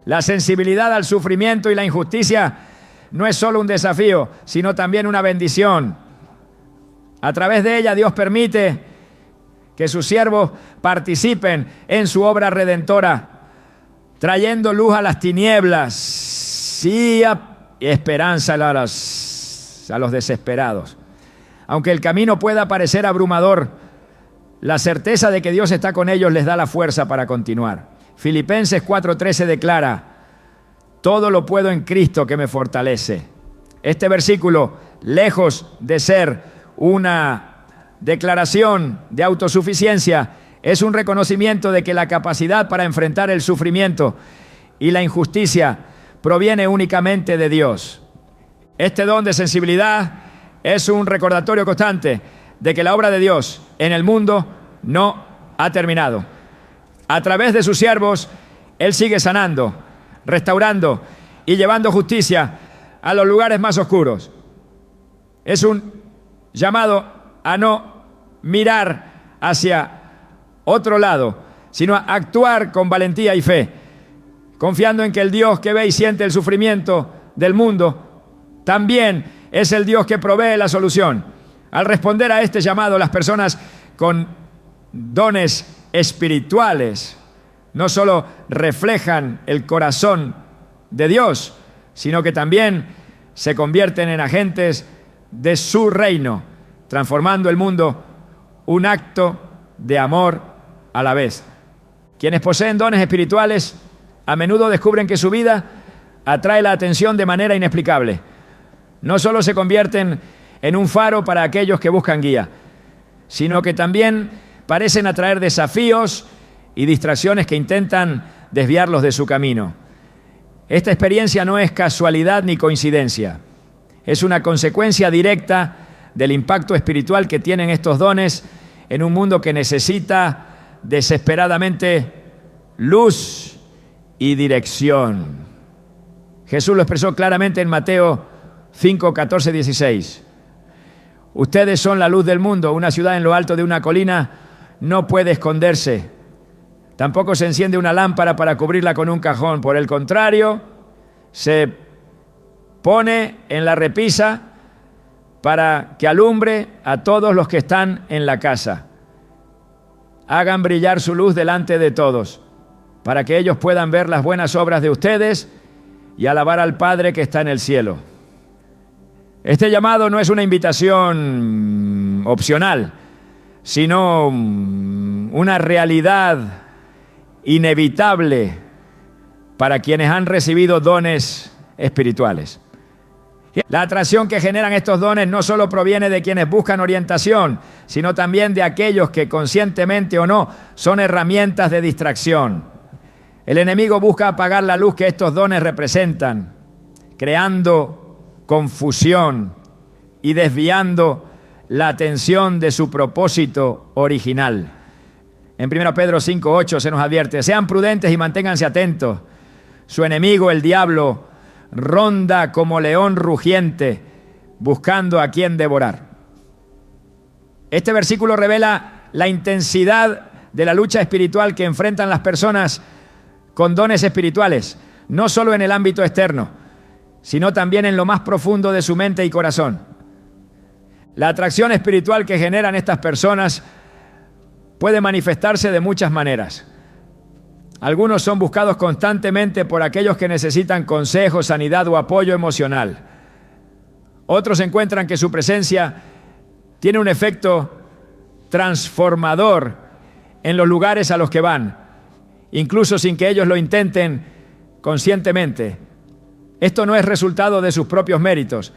La sensibilidad al sufrimiento y la injusticia no es solo un desafío, sino también una bendición. A través de ella Dios permite que sus siervos participen en su obra redentora, trayendo luz a las tinieblas y esperanza a los desesperados. Aunque el camino pueda parecer abrumador, la certeza de que Dios está con ellos les da la fuerza para continuar. Filipenses 4:13 declara: todo lo puedo en Cristo que me fortalece. Este versículo, lejos de ser una declaración de autosuficiencia, es un reconocimiento de que la capacidad para enfrentar el sufrimiento y la injusticia proviene únicamente de Dios. Este don de sensibilidad es un recordatorio constante de que la obra de Dios en el mundo no ha terminado. A través de sus siervos, Él sigue sanando, restaurando y llevando justicia a los lugares más oscuros. Es un llamado a no mirar hacia otro lado, sino a actuar con valentía y fe, confiando en que el Dios que ve y siente el sufrimiento del mundo también es el Dios que provee la solución. Al responder a este llamado, las personas con dones espirituales no solo reflejan el corazón de Dios, sino que también se convierten en agentes de su reino, transformando el mundo, un acto de amor a la vez. Quienes poseen dones espirituales a menudo descubren que su vida atrae la atención de manera inexplicable. No solo se convierten en un faro para aquellos que buscan guía, sino que también parecen atraer desafíos y distracciones que intentan desviarlos de su camino. Esta experiencia no es casualidad ni coincidencia. Es una consecuencia directa del impacto espiritual que tienen estos dones en un mundo que necesita desesperadamente luz y dirección. Jesús lo expresó claramente en Mateo 5, 14, 16. Ustedes son la luz del mundo. Una ciudad en lo alto de una colina no puede esconderse. Tampoco se enciende una lámpara para cubrirla con un cajón. Por el contrario, se pone en la repisa para que alumbre a todos los que están en la casa. Hagan brillar su luz delante de todos, para que ellos puedan ver las buenas obras de ustedes y alabar al Padre que está en el cielo. Este llamado no es una invitación opcional, sino una realidad inevitable para quienes han recibido dones espirituales. La atracción que generan estos dones no solo proviene de quienes buscan orientación, sino también de aquellos que conscientemente o no son herramientas de distracción. El enemigo busca apagar la luz que estos dones representan, creando confusión y desviando la atención de su propósito original. En 1 Pedro 5:8 se nos advierte: sean prudentes y manténganse atentos. Su enemigo, el diablo, ronda como león rugiente, buscando a quien devorar. Este versículo revela la intensidad de la lucha espiritual que enfrentan las personas con dones espirituales, no solo en el ámbito externo, sino también en lo más profundo de su mente y corazón. La atracción espiritual que generan estas personas puede manifestarse de muchas maneras. Algunos son buscados constantemente por aquellos que necesitan consejo, sanidad o apoyo emocional. Otros encuentran que su presencia tiene un efecto transformador en los lugares a los que van, incluso sin que ellos lo intenten conscientemente. Esto no es resultado de sus propios méritos,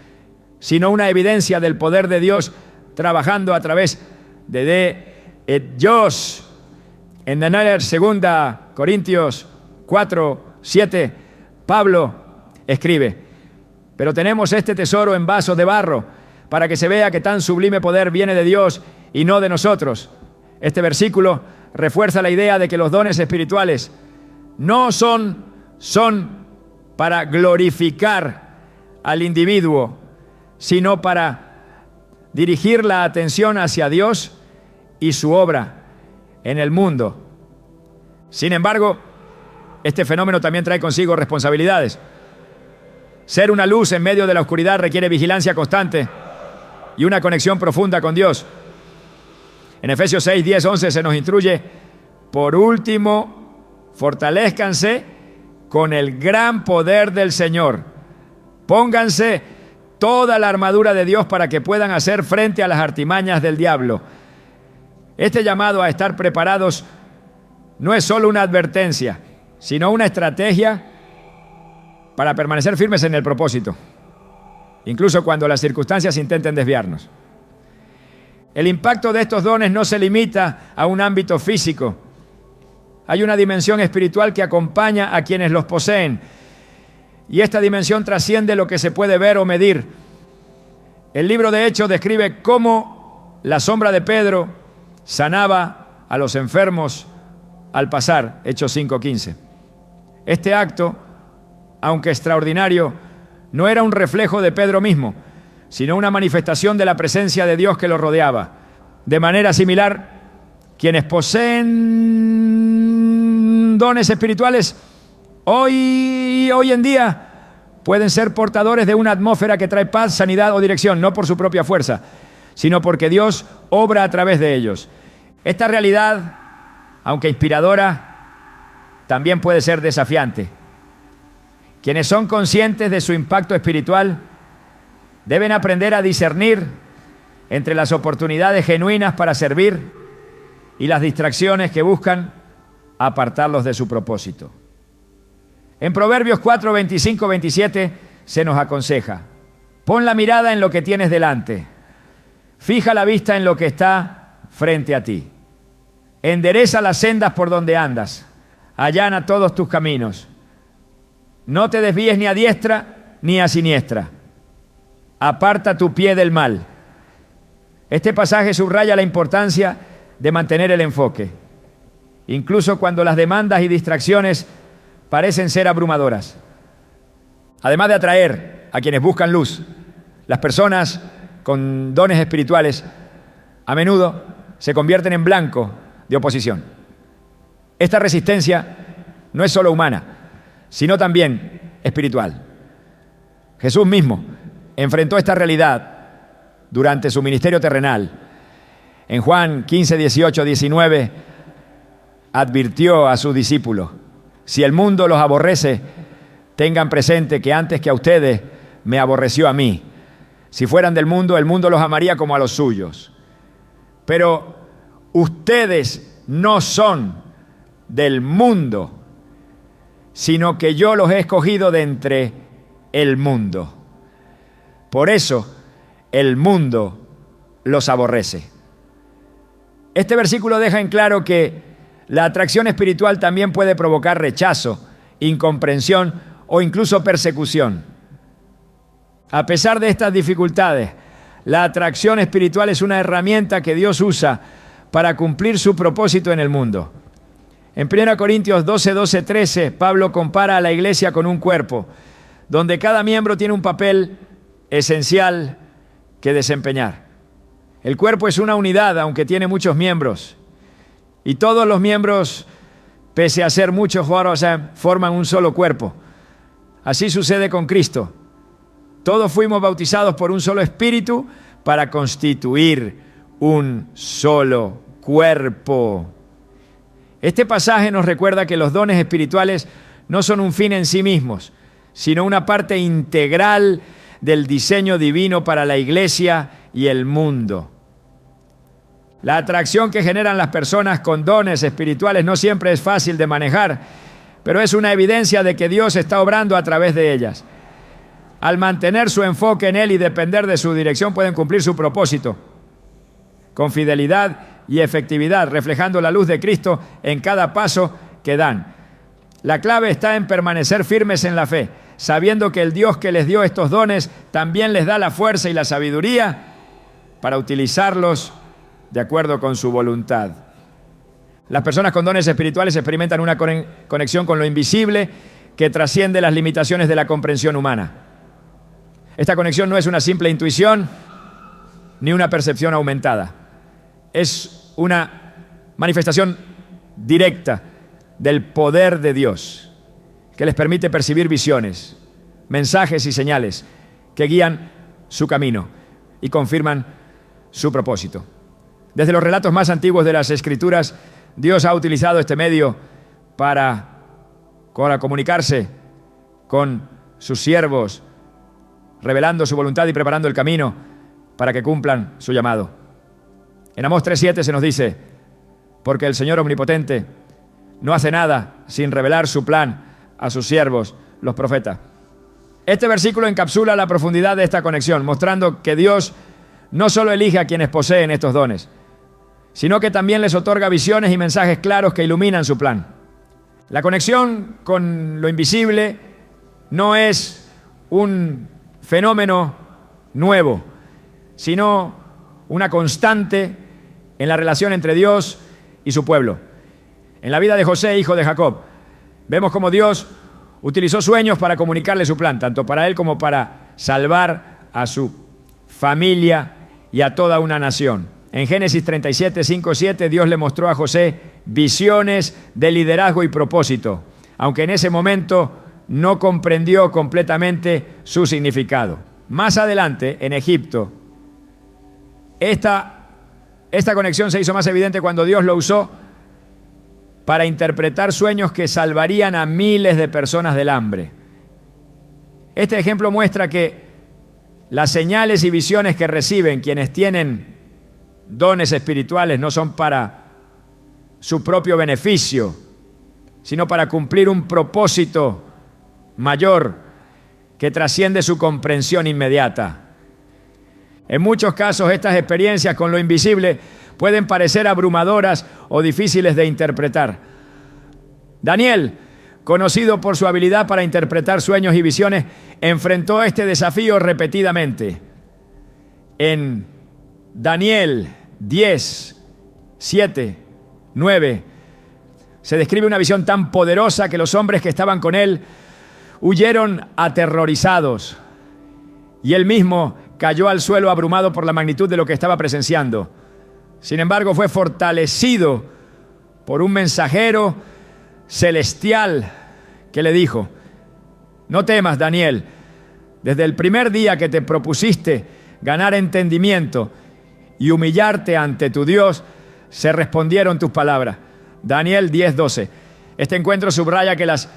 sino una evidencia del poder de Dios trabajando a través de Dios. En 2 Corintios 4, 7, Pablo escribe: pero tenemos este tesoro en vasos de barro, para que se vea que tan sublime poder viene de Dios y no de nosotros. Este versículo refuerza la idea de que los dones espirituales no son para glorificar al individuo, sino para dirigir la atención hacia Dios y su obra en el mundo. Sin embargo, este fenómeno también trae consigo responsabilidades. Ser una luz en medio de la oscuridad requiere vigilancia constante y una conexión profunda con Dios. En Efesios 6, 10, 11 se nos instruye: por último, fortalézcanse con el gran poder del Señor. Pónganse toda la armadura de Dios para que puedan hacer frente a las artimañas del diablo. Este llamado a estar preparados no es solo una advertencia, sino una estrategia para permanecer firmes en el propósito, incluso cuando las circunstancias intenten desviarnos. El impacto de estos dones no se limita a un ámbito físico. Hay una dimensión espiritual que acompaña a quienes los poseen, y esta dimensión trasciende lo que se puede ver o medir. El libro de Hechos describe cómo la sombra de Pedro sanaba a los enfermos al pasar, Hechos 5:15. Este acto, aunque extraordinario, no era un reflejo de Pedro mismo, sino una manifestación de la presencia de Dios que lo rodeaba. De manera similar, quienes poseen dones espirituales hoy en día pueden ser portadores de una atmósfera que trae paz, sanidad o dirección, no por su propia fuerza, sino porque Dios obra a través de ellos. Esta realidad, aunque inspiradora, también puede ser desafiante. Quienes son conscientes de su impacto espiritual deben aprender a discernir entre las oportunidades genuinas para servir y las distracciones que buscan apartarlos de su propósito. En Proverbios 4, 25, 27 se nos aconseja: pon la mirada en lo que tienes delante, fija la vista en lo que está frente a ti, endereza las sendas por donde andas, allana todos tus caminos, no te desvíes ni a diestra ni a siniestra, aparta tu pie del mal. Este pasaje subraya la importancia de mantener el enfoque, incluso cuando las demandas y distracciones parecen ser abrumadoras. Además de atraer a quienes buscan luz, las personas con dones espirituales a menudo se convierten en blanco de oposición. Esta resistencia no es solo humana, sino también espiritual. Jesús mismo enfrentó esta realidad durante su ministerio terrenal. En Juan 15, 18, 19, advirtió a sus discípulos: si el mundo los aborrece, tengan presente que antes que a ustedes me aborreció a mí. Si fueran del mundo, el mundo los amaría como a los suyos. Pero ustedes no son del mundo, sino que yo los he escogido de entre el mundo. Por eso el mundo los aborrece. Este versículo deja en claro que la atracción espiritual también puede provocar rechazo, incomprensión o incluso persecución. A pesar de estas dificultades, la atracción espiritual es una herramienta que Dios usa para cumplir su propósito en el mundo. En 1 Corintios 12, 12, 13, Pablo compara a la iglesia con un cuerpo, donde cada miembro tiene un papel esencial que desempeñar. El cuerpo es una unidad, aunque tiene muchos miembros. Y todos los miembros, pese a ser muchos, forman un solo cuerpo. Así sucede con Cristo. Todos fuimos bautizados por un solo espíritu para constituir un solo cuerpo. Este pasaje nos recuerda que los dones espirituales no son un fin en sí mismos, sino una parte integral del diseño divino para la iglesia y el mundo. La atracción que generan las personas con dones espirituales no siempre es fácil de manejar, pero es una evidencia de que Dios está obrando a través de ellas. Al mantener su enfoque en Él y depender de su dirección, pueden cumplir su propósito con fidelidad y efectividad, reflejando la luz de Cristo en cada paso que dan. La clave está en permanecer firmes en la fe, sabiendo que el Dios que les dio estos dones también les da la fuerza y la sabiduría para utilizarlos de acuerdo con su voluntad. Las personas con dones espirituales experimentan una conexión con lo invisible que trasciende las limitaciones de la comprensión humana. Esta conexión no es una simple intuición ni una percepción aumentada. Es una manifestación directa del poder de Dios que les permite percibir visiones, mensajes y señales que guían su camino y confirman su propósito. Desde los relatos más antiguos de las Escrituras, Dios ha utilizado este medio para comunicarse con sus siervos, revelando su voluntad y preparando el camino para que cumplan su llamado. En Amós 3:7 se nos dice: porque el Señor omnipotente no hace nada sin revelar su plan a sus siervos, los profetas. Este versículo encapsula la profundidad de esta conexión, mostrando que Dios no solo elige a quienes poseen estos dones, sino que también les otorga visiones y mensajes claros que iluminan su plan. La conexión con lo invisible no es un fenómeno nuevo, sino una constante en la relación entre Dios y su pueblo. En la vida de José, hijo de Jacob, vemos cómo Dios utilizó sueños para comunicarle su plan, tanto para él como para salvar a su familia y a toda una nación. En Génesis 37, 5, 7, Dios le mostró a José visiones de liderazgo y propósito. aunque en ese momento no comprendió completamente su significado. Más adelante, en Egipto, esta conexión se hizo más evidente cuando Dios lo usó para interpretar sueños que salvarían a miles de personas del hambre. Este ejemplo muestra que las señales y visiones que reciben quienes tienen dones espirituales no son para su propio beneficio, sino para cumplir un propósito mayor que trasciende su comprensión inmediata. En muchos casos, estas experiencias con lo invisible pueden parecer abrumadoras o difíciles de interpretar. Daniel, conocido por su habilidad para interpretar sueños y visiones, enfrentó este desafío repetidamente. En Daniel 10, 7, 9, se describe una visión tan poderosa que los hombres que estaban con él huyeron aterrorizados, y él mismo cayó al suelo abrumado por la magnitud de lo que estaba presenciando. Sin embargo, fue fortalecido por un mensajero celestial que le dijo: no temas, Daniel, desde el primer día que te propusiste ganar entendimiento y humillarte ante tu Dios, se respondieron tus palabras. Daniel 10:12. Este encuentro subraya que las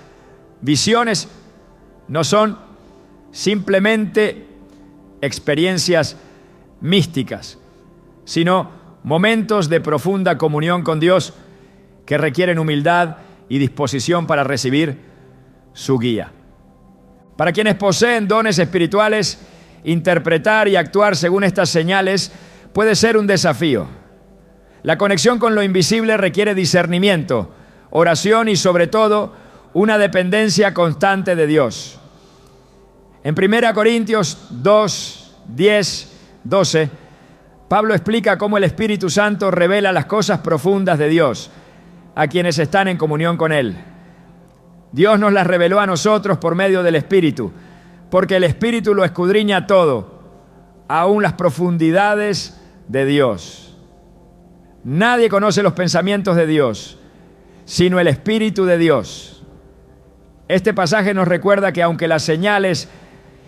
visiones no son simplemente experiencias místicas, sino momentos de profunda comunión con Dios que requieren humildad y disposición para recibir su guía. Para quienes poseen dones espirituales, interpretar y actuar según estas señales puede ser un desafío. La conexión con lo invisible requiere discernimiento, oración y sobre todo una dependencia constante de Dios. En 1 Corintios 2, 10, 12, Pablo explica cómo el Espíritu Santo revela las cosas profundas de Dios a quienes están en comunión con Él. Dios nos las reveló a nosotros por medio del Espíritu, porque el Espíritu lo escudriña todo, aún las profundidades de Dios. Nadie conoce los pensamientos de Dios, sino el Espíritu de Dios. Este pasaje nos recuerda que aunque las señales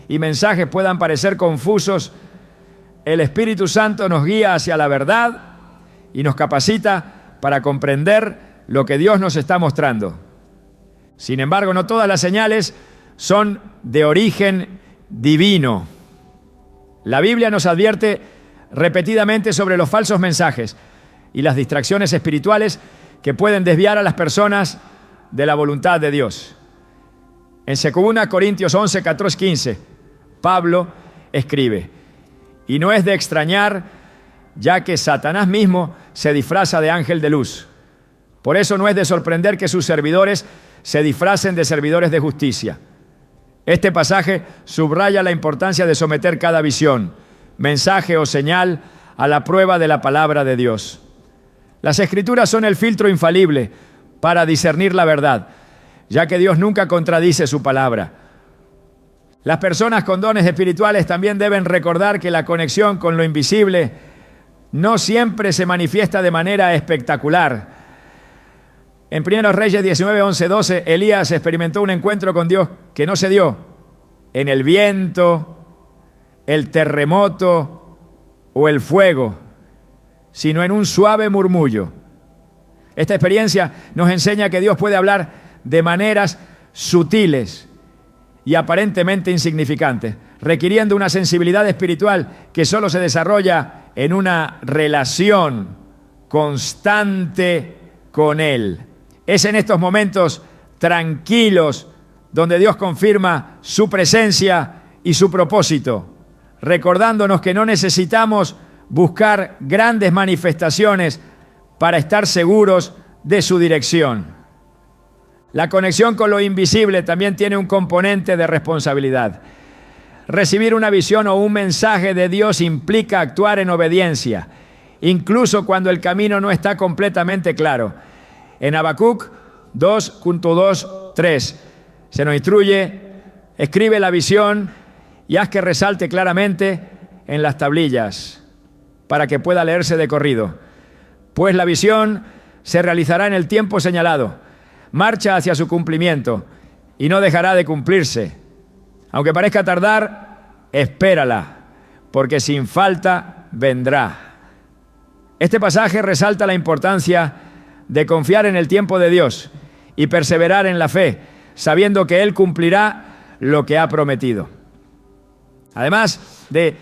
y mensajes puedan parecer confusos, el Espíritu Santo nos guía hacia la verdad y nos capacita para comprender lo que Dios nos está mostrando. Sin embargo, no todas las señales son de origen divino. La Biblia nos advierte repetidamente sobre los falsos mensajes y las distracciones espirituales que pueden desviar a las personas de la voluntad de Dios. En 2 Corintios 11, 14, 15, Pablo escribe: y no es de extrañar, ya que Satanás mismo se disfraza de ángel de luz. Por eso no es de sorprender que sus servidores se disfracen de servidores de justicia. Este pasaje subraya la importancia de someter cada visión, mensaje o señal a la prueba de la palabra de Dios. Las Escrituras son el filtro infalible para discernir la verdad, ya que Dios nunca contradice su palabra. Las personas con dones espirituales también deben recordar que la conexión con lo invisible no siempre se manifiesta de manera espectacular. En 1 Reyes 19, 11, 12, Elías experimentó un encuentro con Dios que no se dio en el viento, el terremoto o el fuego, sino en un suave murmullo. Esta experiencia nos enseña que Dios puede hablar de maneras sutiles y aparentemente insignificantes, requiriendo una sensibilidad espiritual que solo se desarrolla en una relación constante con Él. Es en estos momentos tranquilos donde Dios confirma su presencia y su propósito, recordándonos que no necesitamos buscar grandes manifestaciones para estar seguros de su dirección. La conexión con lo invisible también tiene un componente de responsabilidad. Recibir una visión o un mensaje de Dios implica actuar en obediencia, incluso cuando el camino no está completamente claro. En Habacuc 2.2, 3 se nos instruye: escribe la visión y haz que resalte claramente en las tablillas, para que pueda leerse de corrido. Pues la visión se realizará en el tiempo señalado. marcha hacia su cumplimiento y no dejará de cumplirse. Aunque parezca tardar, espérala, porque sin falta vendrá. Este pasaje resalta la importancia de confiar en el tiempo de Dios y perseverar en la fe, sabiendo que Él cumplirá lo que ha prometido. Además de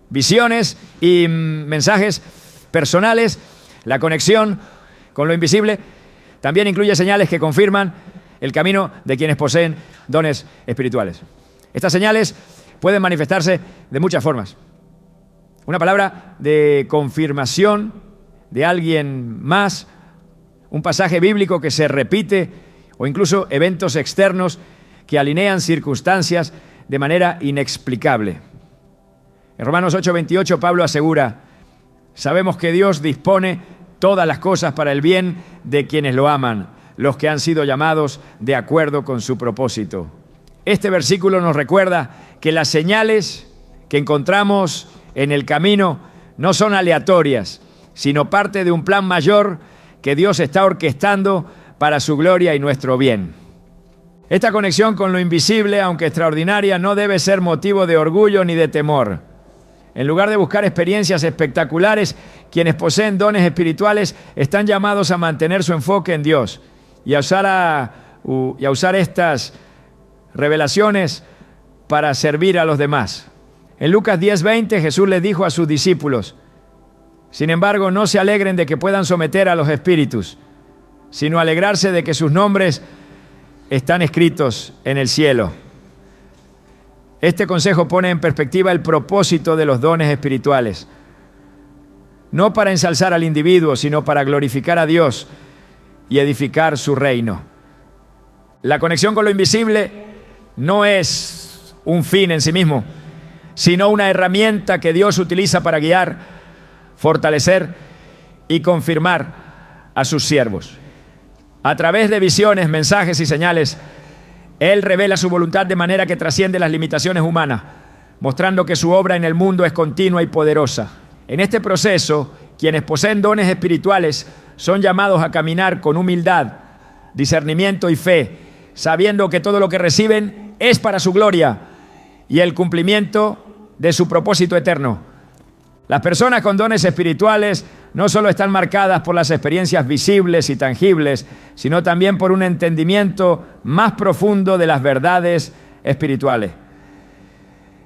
visiones y mensajes personales, la conexión con lo invisible también incluye señales que confirman el camino de quienes poseen dones espirituales. Estas señales pueden manifestarse de muchas formas. Una palabra de confirmación de alguien más, un pasaje bíblico que se repite o incluso eventos externos que alinean circunstancias de manera inexplicable. En Romanos 8:28 Pablo asegura: sabemos que Dios dispone todas las cosas para el bien de quienes lo aman, los que han sido llamados de acuerdo con su propósito. Este versículo nos recuerda que las señales que encontramos en el camino no son aleatorias, sino parte de un plan mayor que Dios está orquestando para su gloria y nuestro bien. Esta conexión con lo invisible, aunque extraordinaria, no debe ser motivo de orgullo ni de temor. En lugar de buscar experiencias espectaculares, quienes poseen dones espirituales están llamados a mantener su enfoque en Dios y a usar estas revelaciones para servir a los demás. En Lucas 10:20 Jesús les dijo a sus discípulos: sin embargo, no se alegren de que puedan someter a los espíritus, sino alegrarse de que sus nombres están escritos en el cielo. Este consejo pone en perspectiva el propósito de los dones espirituales. No para ensalzar al individuo, sino para glorificar a Dios y edificar su reino. La conexión con lo invisible no es un fin en sí mismo, sino una herramienta que Dios utiliza para guiar, fortalecer y confirmar a sus siervos. A través de visiones, mensajes y señales, Él revela su voluntad de manera que trasciende las limitaciones humanas, mostrando que su obra en el mundo es continua y poderosa. En este proceso, quienes poseen dones espirituales son llamados a caminar con humildad, discernimiento y fe, sabiendo que todo lo que reciben es para su gloria y el cumplimiento de su propósito eterno. Las personas con dones espirituales no solo están marcadas por las experiencias visibles y tangibles, sino también por un entendimiento más profundo de las verdades espirituales.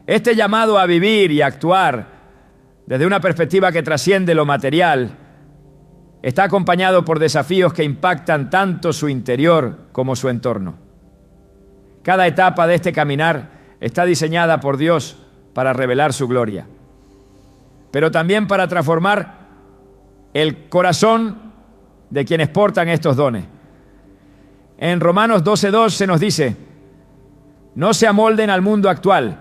Este llamado a vivir y actuar desde una perspectiva que trasciende lo material está acompañado por desafíos que impactan tanto su interior como su entorno. Cada etapa de este caminar está diseñada por Dios para revelar su gloria, pero también para transformar el corazón de quienes portan estos dones. En Romanos 12:2 se nos dice: no se amolden al mundo actual,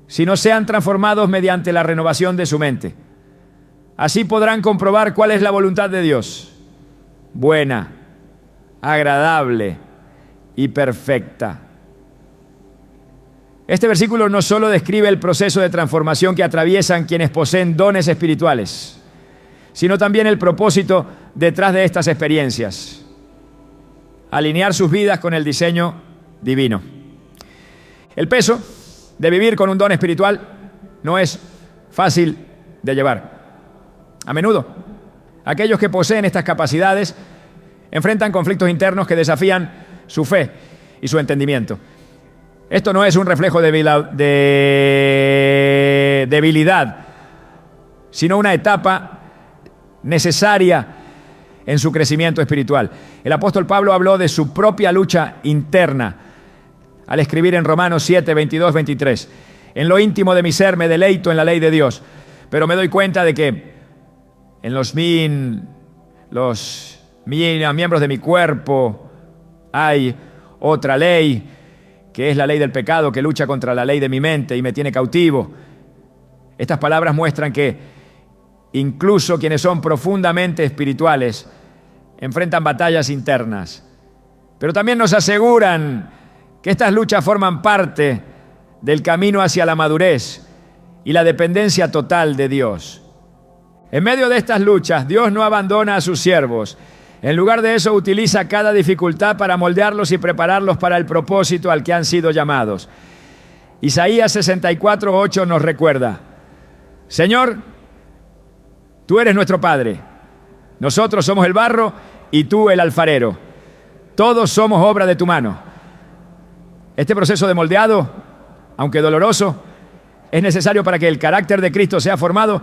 sino sean transformados mediante la renovación de su mente. Así podrán comprobar cuál es la voluntad de Dios, buena, agradable y perfecta. Este versículo no solo describe el proceso de transformación que atraviesan quienes poseen dones espirituales, sino también el propósito detrás de estas experiencias: alinear sus vidas con el diseño divino. El peso de vivir con un don espiritual no es fácil de llevar. A menudo, aquellos que poseen estas capacidades enfrentan conflictos internos que desafían su fe y su entendimiento. Esto no es un reflejo de debilidad, sino una etapa necesaria en su crecimiento espiritual. El apóstol Pablo habló de su propia lucha interna al escribir en Romanos 7:22-23: en lo íntimo de mi ser me deleito en la ley de Dios, pero me doy cuenta de que en los miembros de mi cuerpo hay otra ley, que es la ley del pecado, que lucha contra la ley de mi mente y me tiene cautivo. Estas palabras muestran que incluso quienes son profundamente espirituales enfrentan batallas internas, pero también nos aseguran que estas luchas forman parte del camino hacia la madurez y la dependencia total de Dios. En medio de estas luchas, Dios no abandona a sus siervos. En lugar de eso, utiliza cada dificultad para moldearlos y prepararlos para el propósito al que han sido llamados. Isaías 64:8 nos recuerda: Señor, tú eres nuestro Padre. Nosotros somos el barro y tú el alfarero. Todos somos obra de tu mano. Este proceso de moldeado, aunque doloroso, es necesario para que el carácter de Cristo sea formado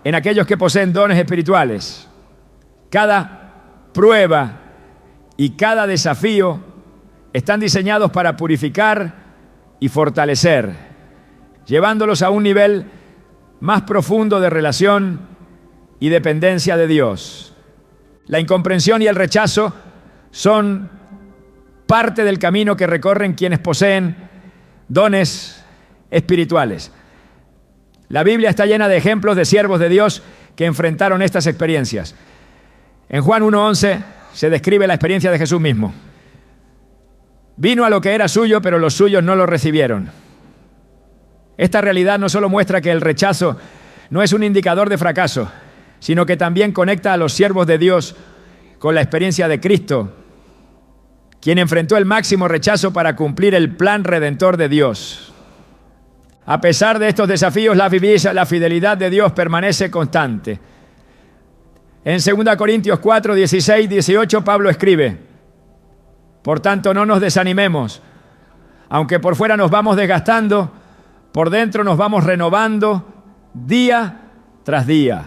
en aquellos que poseen dones espirituales. Cada prueba y cada desafío están diseñados para purificar y fortalecer, llevándolos a un nivel más profundo de relación y dependencia de Dios. La incomprensión y el rechazo son parte del camino que recorren quienes poseen dones espirituales. La Biblia está llena de ejemplos de siervos de Dios que enfrentaron estas experiencias. En Juan 1:11 se describe la experiencia de Jesús mismo. Vino a lo que era suyo, pero los suyos no lo recibieron. Esta realidad no solo muestra que el rechazo no es un indicador de fracaso, sino que también conecta a los siervos de Dios con la experiencia de Cristo, quien enfrentó el máximo rechazo para cumplir el plan redentor de Dios. A pesar de estos desafíos, la fidelidad de Dios permanece constante. En 2 Corintios 4, 16, 18, Pablo escribe: por tanto, no nos desanimemos. Aunque por fuera nos vamos desgastando, por dentro nos vamos renovando día tras día.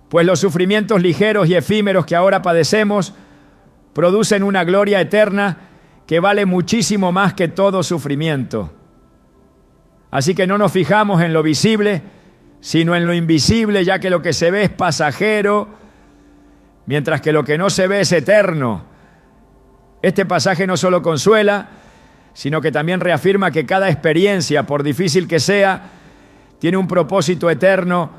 Pues los sufrimientos ligeros y efímeros que ahora padecemos producen una gloria eterna que vale muchísimo más que todo sufrimiento. Así que no nos fijamos en lo visible, sino en lo invisible, ya que lo que se ve es pasajero, mientras que lo que no se ve es eterno. Este pasaje no solo consuela, sino que también reafirma que cada experiencia, por difícil que sea, tiene un propósito eterno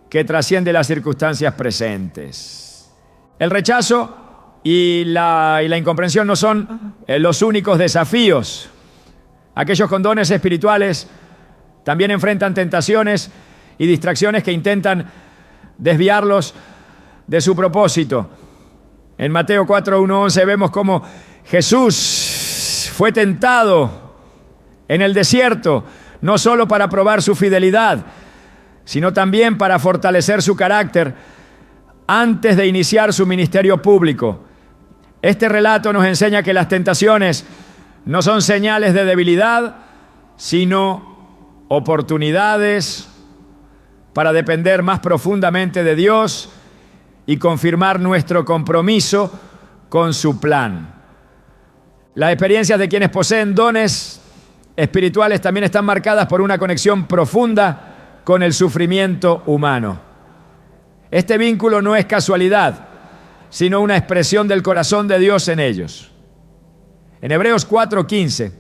que trasciende las circunstancias presentes. El rechazo y la incomprensión no son los únicos desafíos. Aquellos con dones espirituales también enfrentan tentaciones y distracciones que intentan desviarlos de su propósito. En Mateo 4:1-11 vemos cómo Jesús fue tentado en el desierto, no solo para probar su fidelidad, sino también para fortalecer su carácter antes de iniciar su ministerio público. Este relato nos enseña que las tentaciones no son señales de debilidad, sino oportunidades para depender más profundamente de Dios y confirmar nuestro compromiso con su plan. Las experiencias de quienes poseen dones espirituales también están marcadas por una conexión profunda con el sufrimiento humano. Este vínculo no es casualidad, sino una expresión del corazón de Dios en ellos. En Hebreos 4:15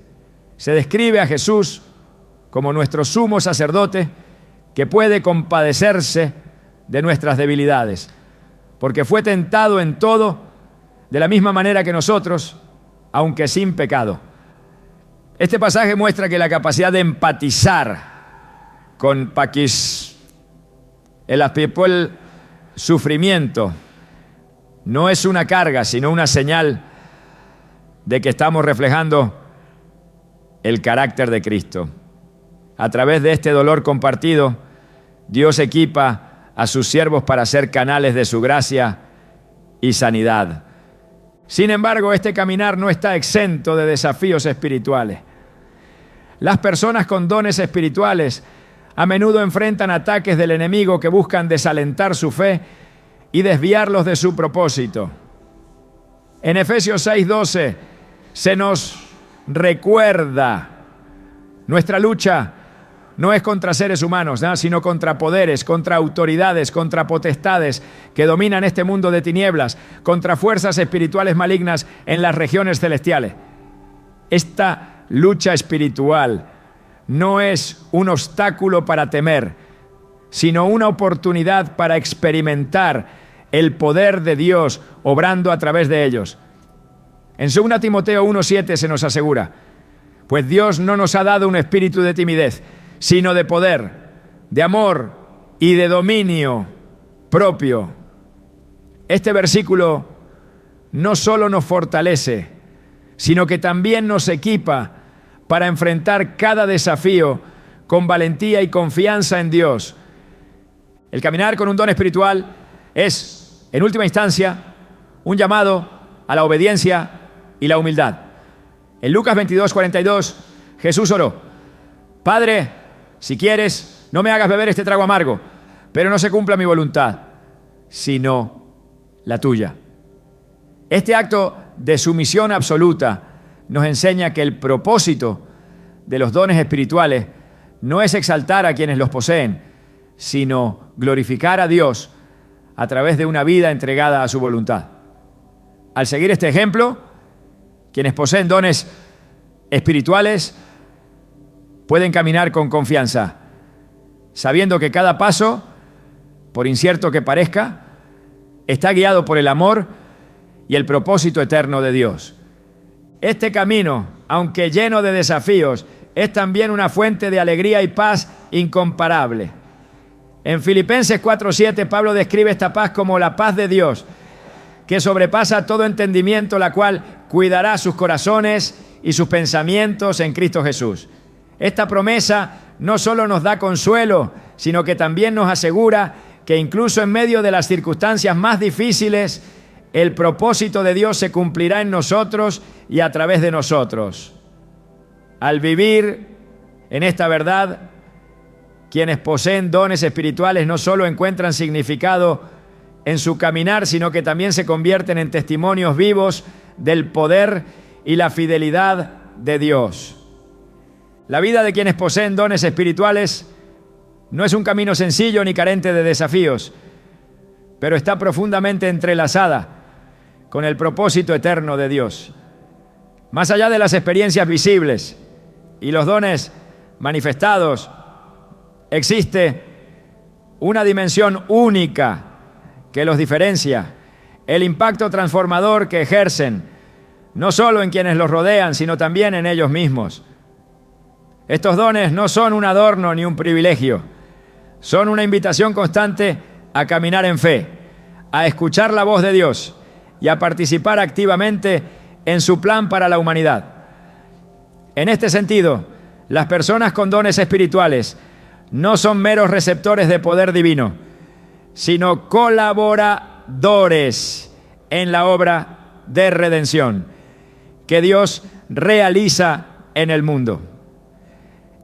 se describe a Jesús como nuestro sumo sacerdote que puede compadecerse de nuestras debilidades, porque fue tentado en todo de la misma manera que nosotros, aunque sin pecado. Este pasaje muestra que la capacidad de empatizar con el sufrimiento no es una carga, sino una señal de que estamos reflejando el carácter de Cristo. A través de este dolor compartido, Dios equipa a sus siervos para ser canales de su gracia y sanidad. Sin embargo, este caminar no está exento de desafíos espirituales. Las personas con dones espirituales a menudo enfrentan ataques del enemigo que buscan desalentar su fe y desviarlos de su propósito. En Efesios 6:12 se nos recuerda: nuestra lucha no es contra seres humanos, sino contra poderes, contra autoridades, contra potestades que dominan este mundo de tinieblas, contra fuerzas espirituales malignas en las regiones celestiales. Esta lucha espiritual no es un obstáculo para temer, sino una oportunidad para experimentar el poder de Dios obrando a través de ellos. En 2 Timoteo 1:7 se nos asegura: pues Dios no nos ha dado un espíritu de timidez, sino de poder, de amor y de dominio propio. Este versículo no solo nos fortalece, sino que también nos equipa para enfrentar cada desafío con valentía y confianza en Dios. El caminar con un don espiritual es, en última instancia, un llamado a la obediencia y la humildad. En Lucas 22:42, Jesús oró: Padre, si quieres, no me hagas beber este trago amargo, pero no se cumpla mi voluntad, sino la tuya. Este acto de sumisión absoluta nos enseña que el propósito de los dones espirituales no es exaltar a quienes los poseen, sino glorificar a Dios a través de una vida entregada a su voluntad. Al seguir este ejemplo, quienes poseen dones espirituales pueden caminar con confianza, sabiendo que cada paso, por incierto que parezca, está guiado por el amor y el propósito eterno de Dios. Este camino, aunque lleno de desafíos, es también una fuente de alegría y paz incomparable. En Filipenses 4:7, Pablo describe esta paz como la paz de Dios, que sobrepasa todo entendimiento, la cual cuidará sus corazones y sus pensamientos en Cristo Jesús. Esta promesa no solo nos da consuelo, sino que también nos asegura que incluso en medio de las circunstancias más difíciles, el propósito de Dios se cumplirá en nosotros y a través de nosotros. Al vivir en esta verdad, quienes poseen dones espirituales no solo encuentran significado en su caminar, sino que también se convierten en testimonios vivos del poder y la fidelidad de Dios. La vida de quienes poseen dones espirituales no es un camino sencillo ni carente de desafíos, pero está profundamente entrelazada con el propósito eterno de Dios. Más allá de las experiencias visibles y los dones manifestados, existe una dimensión única que los diferencia: el impacto transformador que ejercen, no solo en quienes los rodean, sino también en ellos mismos. Estos dones no son un adorno ni un privilegio, son una invitación constante a caminar en fe, a escuchar la voz de Dios y a participar activamente en su plan para la humanidad. En este sentido, las personas con dones espirituales no son meros receptores de poder divino, sino colaboradores en la obra de redención que Dios realiza en el mundo.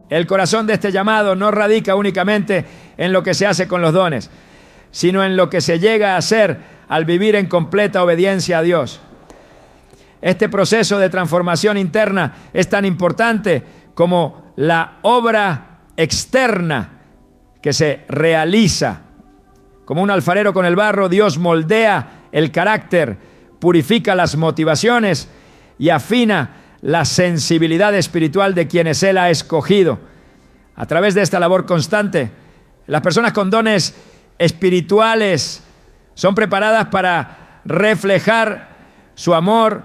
El corazón de este llamado no radica únicamente en lo que se hace con los dones, sino en lo que se llega a hacer al vivir en completa obediencia a Dios. Este proceso de transformación interna es tan importante como la obra externa que se realiza. Como un alfarero con el barro, Dios moldea el carácter, purifica las motivaciones y afina la sensibilidad espiritual de quienes Él ha escogido. A través de esta labor constante, las personas con dones espirituales son preparadas para reflejar su amor,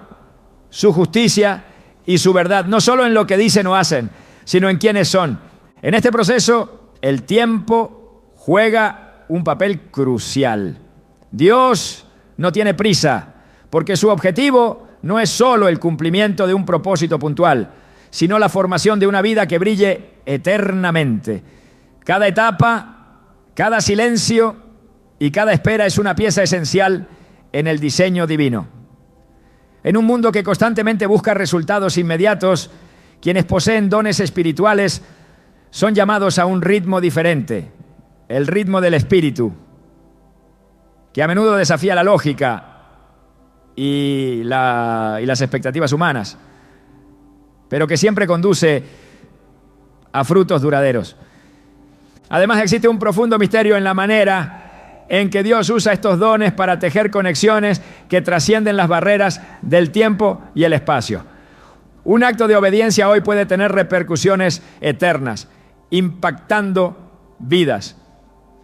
su justicia y su verdad, no solo en lo que dicen o hacen, sino en quiénes son. En este proceso, el tiempo juega un papel crucial. Dios no tiene prisa, porque su objetivo no es solo el cumplimiento de un propósito puntual, sino la formación de una vida que brille eternamente. Cada etapa, cada silencio y cada espera es una pieza esencial en el diseño divino. En un mundo que constantemente busca resultados inmediatos, quienes poseen dones espirituales son llamados a un ritmo diferente, el ritmo del espíritu, que a menudo desafía la lógica y las expectativas humanas, pero que siempre conduce a frutos duraderos. Además, existe un profundo misterio en la manera en que Dios usa estos dones para tejer conexiones que trascienden las barreras del tiempo y el espacio. Un acto de obediencia hoy puede tener repercusiones eternas, impactando vidas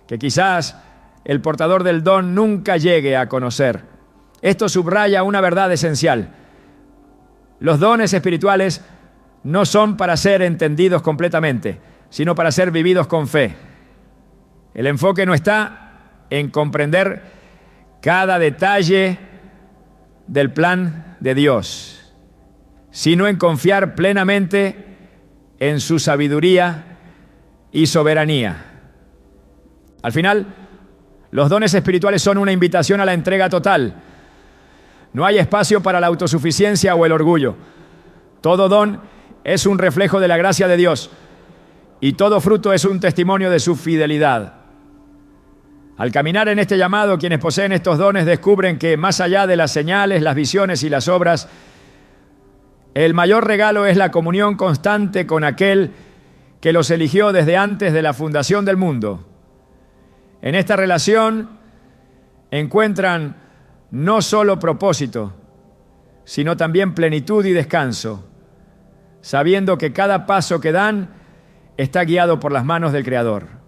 que quizás el portador del don nunca llegue a conocer. Esto subraya una verdad esencial. Los dones espirituales no son para ser entendidos completamente, sino para ser vividos con fe. El enfoque no está en comprender cada detalle del plan de Dios, sino en confiar plenamente en su sabiduría y soberanía. Al final, los dones espirituales son una invitación a la entrega total. No hay espacio para la autosuficiencia o el orgullo. Todo don es un reflejo de la gracia de Dios y todo fruto es un testimonio de su fidelidad. Al caminar en este llamado, quienes poseen estos dones descubren que más allá de las señales, las visiones y las obras, el mayor regalo es la comunión constante con aquel que los eligió desde antes de la fundación del mundo. En esta relación encuentran no solo propósito, sino también plenitud y descanso, sabiendo que cada paso que dan está guiado por las manos del Creador.